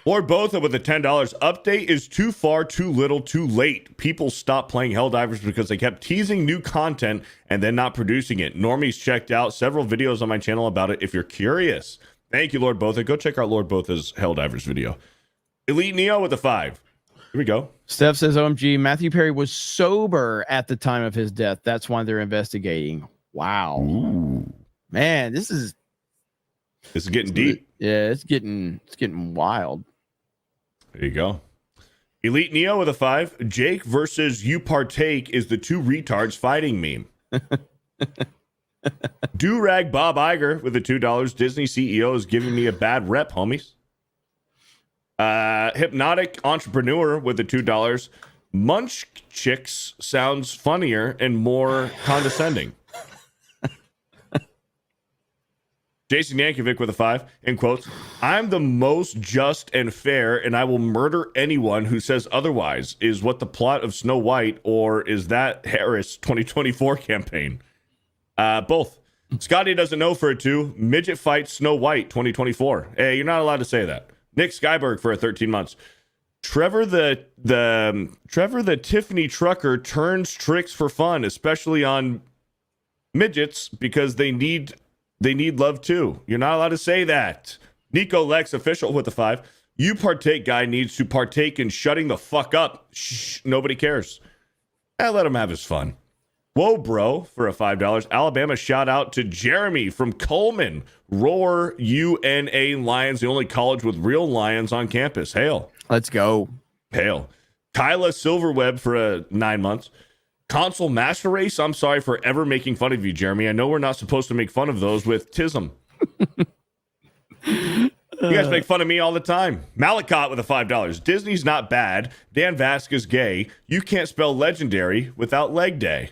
Lord Botha with a $10 update is too far, too little, too late. People stopped playing Helldivers because they kept teasing new content and then not producing it. Normies checked out several videos on my channel about it if you're curious. Thank you, Lord Botha. Go check out Lord Botha's Helldivers video. Elite Neo with a 5. Here we go. Steph says, OMG, Matthew Perry was sober at the time of his death. That's why they're investigating. Wow. Ooh. Man, this is getting deep. Yeah, it's getting wild. There you go. Elite Neo with a 5. Jake versus You Partake is the two retards fighting meme. Durag Bob Iger with the $2. Disney CEO is giving me a bad rep, homies. Hypnotic Entrepreneur with the $2. Munch Chicks sounds funnier and more condescending. Jason Yankovic with a 5, in quotes, I'm the most just and fair, and I will murder anyone who says otherwise. Is what the plot of Snow White, or is that Harris 2024 campaign? Both. Scotty doesn't know for a 2. Midget fights Snow White 2024. Hey, you're not allowed to say that. Nick Skyberg for a 13 months. Trevor the Tiffany trucker turns tricks for fun, especially on midgets, because they need love too. You're not allowed to say that. Nico Lex official with a 5. You Partake guy needs to partake in shutting the fuck up. Shh, nobody cares. Let him have his fun. Whoa, bro, for a $5. Alabama shout out to Jeremy from Coleman. Roar UNA Lions, the only college with real lions on campus. Hail. Let's go. Hail. Kyla Silverweb for a 9 months. Console Master Race, I'm sorry for ever making fun of you, Jeremy. I know we're not supposed to make fun of those with Tism. You guys make fun of me all the time. Malakot with a $5. Disney's not bad. Dan Vasquez gay. You can't spell legendary without leg day.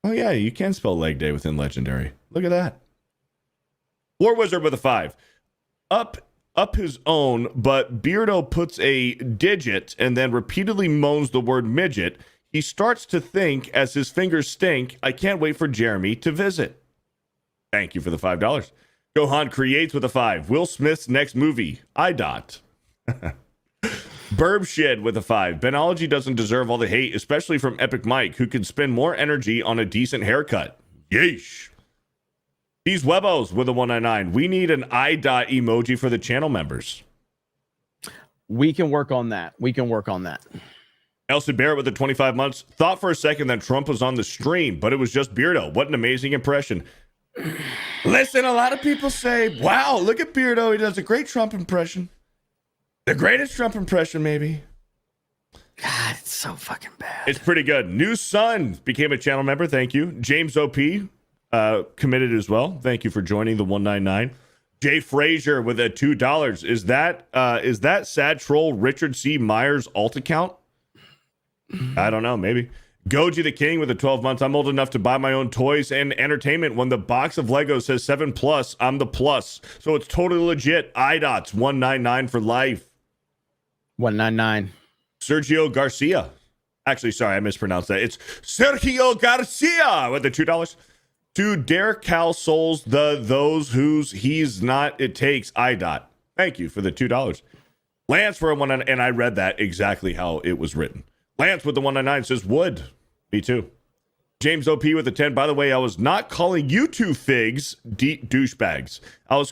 Oh, yeah, you can spell leg day within legendary. Look at that. War Wizard with a 5. Up his own, but Beardo puts a digit and then repeatedly moans the word midget. He starts to think as his fingers stink. I can't wait for Jeremy to visit. Thank you for the $5. Gohan Creates with a 5. Will Smith's next movie, IDOT. Burb Shit with a 5. Benology doesn't deserve all the hate, especially from Epic Mike, who can spend more energy on a decent haircut. Yeesh. These Webos with a 199. We need an IDOT emoji for the channel members. We can work on that. Elsie Barrett with the 25 months. Thought for a second that Trump was on the stream, but it was just Beardo. What an amazing impression. Listen, a lot of people say, wow, look at Beardo. He does a great Trump impression. The greatest Trump impression, maybe. God, it's so fucking bad. It's pretty good. New Sun became a channel member. Thank you. James OP committed as well. Thank you for joining the 199. Jay Frazier with a $2. Is that sad troll Richard C. Myers alt account? I don't know. Maybe. Goji the King with the 12 months. I'm old enough to buy my own toys and entertainment. When the box of Legos says 7+, I'm the plus. So it's totally legit. IDOT's 199 for life. 199. Sergio Garcia. Actually, sorry, I mispronounced that. It's Sergio Garcia with the $2. To Derek Cal Souls, those whose he's not, it takes IDOT. Thank you for the $2. Lance for a 199, and I read that exactly how it was written. Lance with the 199 says would. Me too. James OP with the 10. By the way, I was not calling you two figs douchebags. I was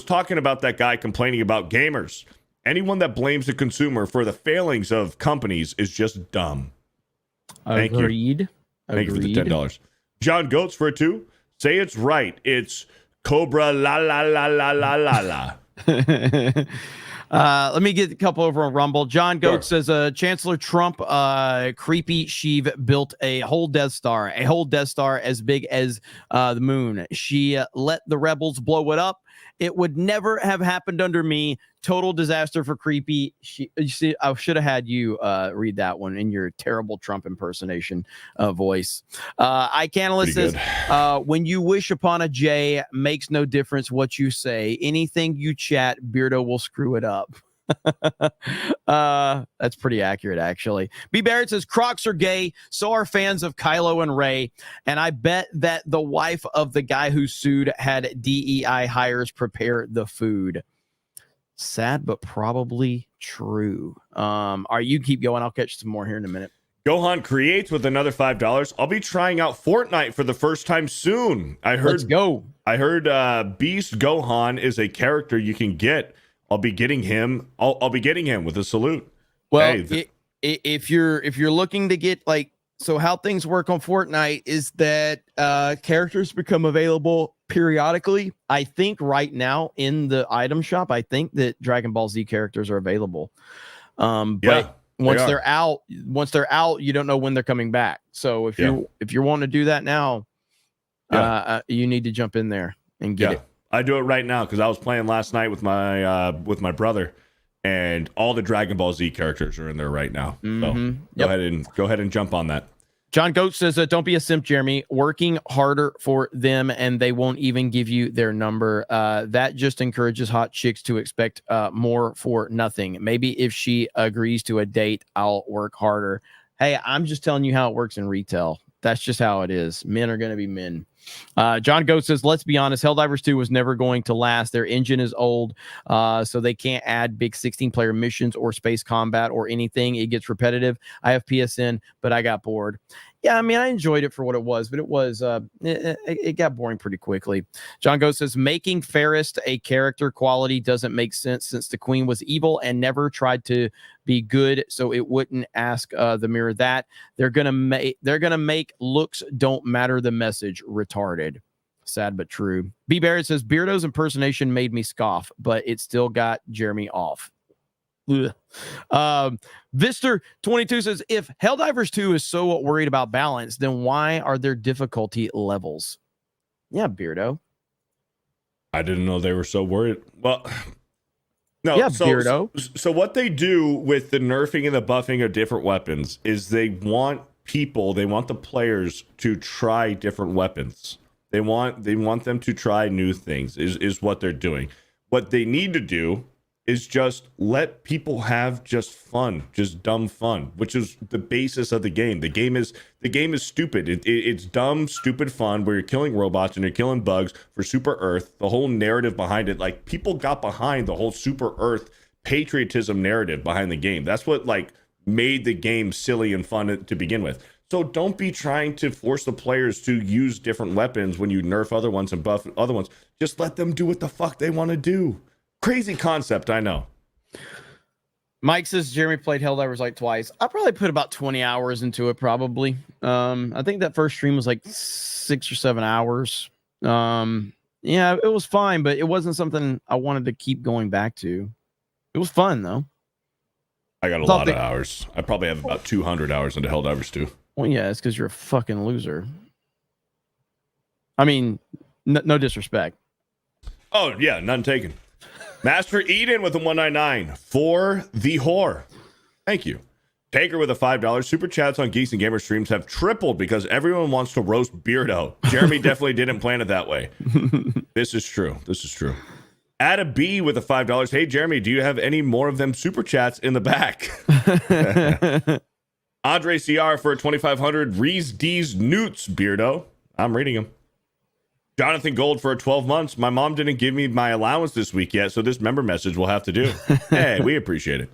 talking about that guy complaining about gamers. Anyone that blames the consumer for the failings of companies is just dumb. Thank you. Thank you for the $10. John Goats for a 2. Say it's right. It's Cobra la la la la la la la. Let me get a couple over on Rumble. John Goat says, Chancellor Trump, creepy Sheev built a whole Death Star as big as the moon. She let the rebels blow it up. It would never have happened under me. Total disaster for creepy. You see, I should have had you read that one in your terrible Trump impersonation voice. iCanalyst says, when you wish upon a J, makes no difference what you say. Anything you chat, Beardo will screw it up. That's pretty accurate, actually. B. Barrett says Crocs are gay, so are fans of Kylo and Rey, and I bet that the wife of the guy who sued had DEI hires prepare the food. Sad, but probably true. You keep going. I'll catch some more here in a minute. Gohan Creates with another $5. I'll be trying out Fortnite for the first time soon. Let's go. I heard Beast Gohan is a character you can get. I'll be getting him. I'll be getting him with a salute. Well, if you're looking to get so how things work on Fortnite is that characters become available periodically. I think right now in the item shop, I think that Dragon Ball Z characters are available. But once they're out, you don't know when they're coming back. So if you're wanting to do that now, you need to jump in there and get it. I do it right now because I was playing last night with my brother, and all the Dragon Ball Z characters are in there right now. So go ahead and jump on that. John Goat says, don't be a simp, Jeremy. Working harder for them, and they won't even give you their number. That just encourages hot chicks to expect more for nothing. Maybe if she agrees to a date, I'll work harder. Hey, I'm just telling you how it works in retail. That's just how it is. Men are going to be men. John Goat says, let's be honest, Helldivers 2 was never going to last. Their engine is old, so they can't add big 16-player missions or space combat or anything. It gets repetitive. I have PSN, but I got bored. Yeah, I mean, I enjoyed it for what it was, but it got boring pretty quickly. John Goat says, making Fairest a character quality doesn't make sense since the queen was evil and never tried to be good, so it wouldn't ask the mirror that. They're gonna make looks don't matter the message retarded. Sad but true. B. Barrett says, Beardo's impersonation made me scoff, but it still got Jeremy off. Vister 22 says, if Helldivers 2 is so worried about balance, then why are there difficulty levels? Yeah, Beardo. I didn't know they were so worried. Well, no. Yeah, Beardo. So what they do with the nerfing and the buffing of different weapons is they want the players to try different weapons. They want them to try new things is what they're doing. What they need to do is just let people have just fun, just dumb fun, which is the basis of the game. The game is stupid. It's dumb, stupid fun where you're killing robots and you're killing bugs for Super Earth. The whole narrative behind it, like people got behind the whole Super Earth patriotism narrative behind the game. That's what made the game silly and fun to begin with. So don't be trying to force the players to use different weapons when you nerf other ones and buff other ones. Just let them do what the fuck they want to do. Crazy concept, I know. Mike says Jeremy played Helldivers twice. I probably put about 20 hours into it, probably. I think that first stream was 6 or 7 hours. Yeah, it was fine, but it wasn't something I wanted to keep going back to. It was fun, though. I got a lot of hours. I probably have about 200 hours into Helldivers 2. Well, yeah, it's because you're a fucking loser. I mean, no disrespect. Oh, yeah, none taken. Master Eden with a 199 for the whore. Thank you. Taker with a $5. Super chats on Geeks and Gamer streams have tripled because everyone wants to roast Beardo. Jeremy definitely didn't plan it that way. This is true. Add a B with the $5. Hey, Jeremy, do you have any more of them super chats in the back? Andre CR for 2,500. Reese D's Newts, Beardo. I'm reading them. Jonathan Gold for 12 months. My mom didn't give me my allowance this week yet, so this member message will have to do. Hey, we appreciate it.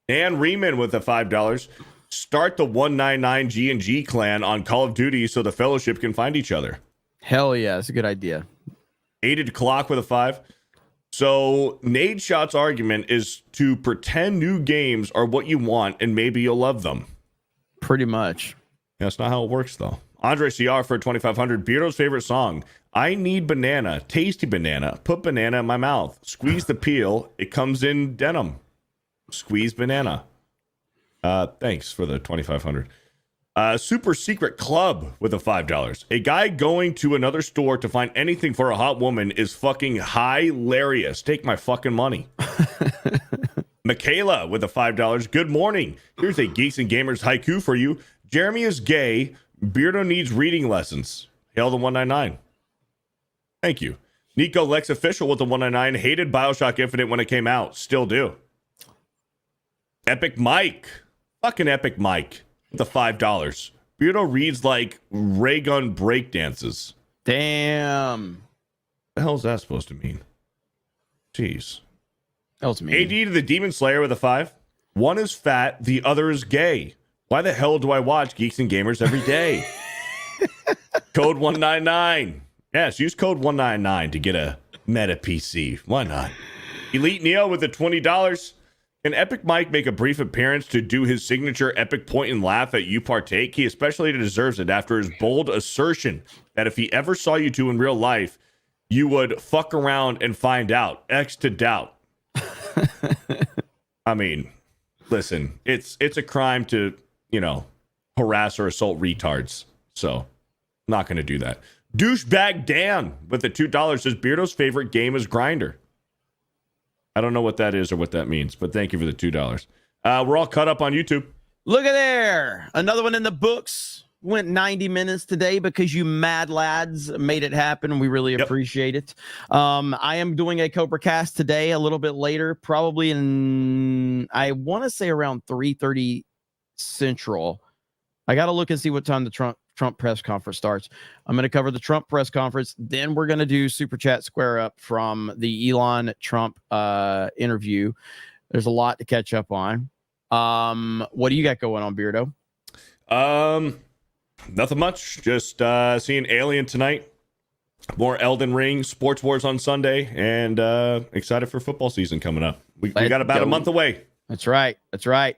Dan Riemann with the $5. Start the 199 G&G clan on Call of Duty so the Fellowship can find each other. Hell yeah, that's a good idea. Aided Clock with a 5. So Nadeshot's argument is to pretend new games are what you want and maybe you'll love them. Pretty much. That's not how it works, though. Andre CR for 2,500. Beardo's favorite song. I need banana. Tasty banana. Put banana in my mouth. Squeeze the peel. It comes in denim. Squeeze banana. Thanks for the 2,500. Super Secret Club with a $5. A guy going to another store to find anything for a hot woman is fucking hilarious. Take my fucking money. Michaela with a $5. Good morning. Here's a Geeks and Gamers haiku for you. Jeremy is gay. Beardo needs reading lessons. Hail the 199. Thank you. Nico Lex Official with the 199. Hated Bioshock Infinite when it came out. Still do. Epic Mike. Fucking Epic Mike. The $5. Beardo reads like ray gun break dances. Damn. The hell is that supposed to mean? Jeez. That was me. AD to the Demon Slayer with a 5. One is fat, the other is gay. Why the hell do I watch Geeks and Gamers every day? Code 199. Yes, use code 199 to get a Meta PC. Why not? Elite Neo with the $20. Can Epic Mike make a brief appearance to do his signature epic point and laugh at You Partake? He especially deserves it after his bold assertion that if he ever saw you two in real life, you would fuck around and find out. X to doubt. I mean, listen, it's a crime to, harass or assault retards. So, not going to do that. Douchebag Dan with the $2 says Beardo's favorite game is Grinder. I don't know what that is or what that means, but thank you for the $2. We're all caught up on YouTube. Look at there. Another one in the books. Went 90 minutes today because you mad lads made it happen. We really appreciate it. I am doing a Cobra Cast today a little bit later, probably in, I want to say around 3:30 Central. I got to look and see what time the Trump press conference starts. I'm going to cover the Trump press conference. Then we're going to do Super Chat Square Up from the Elon Trump interview. There's a lot to catch up on. What do you got going on, Beardo? Nothing much. Just seeing Alien tonight. More Elden Ring, Sports Wars on Sunday, and excited for football season coming up. We got about a month away. That's right. That's right.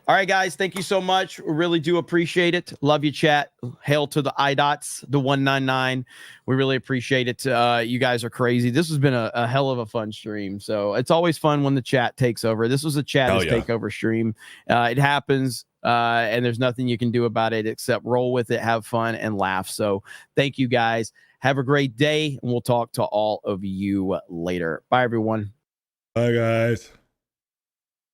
All right, guys. Thank you so much. We really do appreciate it. Love you, chat. Hail to the IDOTs, the 199. We really appreciate it. You guys are crazy. This has been a hell of a fun stream. So it's always fun when the chat takes over. This was a chat takeover stream. It happens. And there's nothing you can do about it except roll with it, have fun, and laugh. So thank you, guys. Have a great day, and we'll talk to all of you later. Bye, everyone. Bye, guys.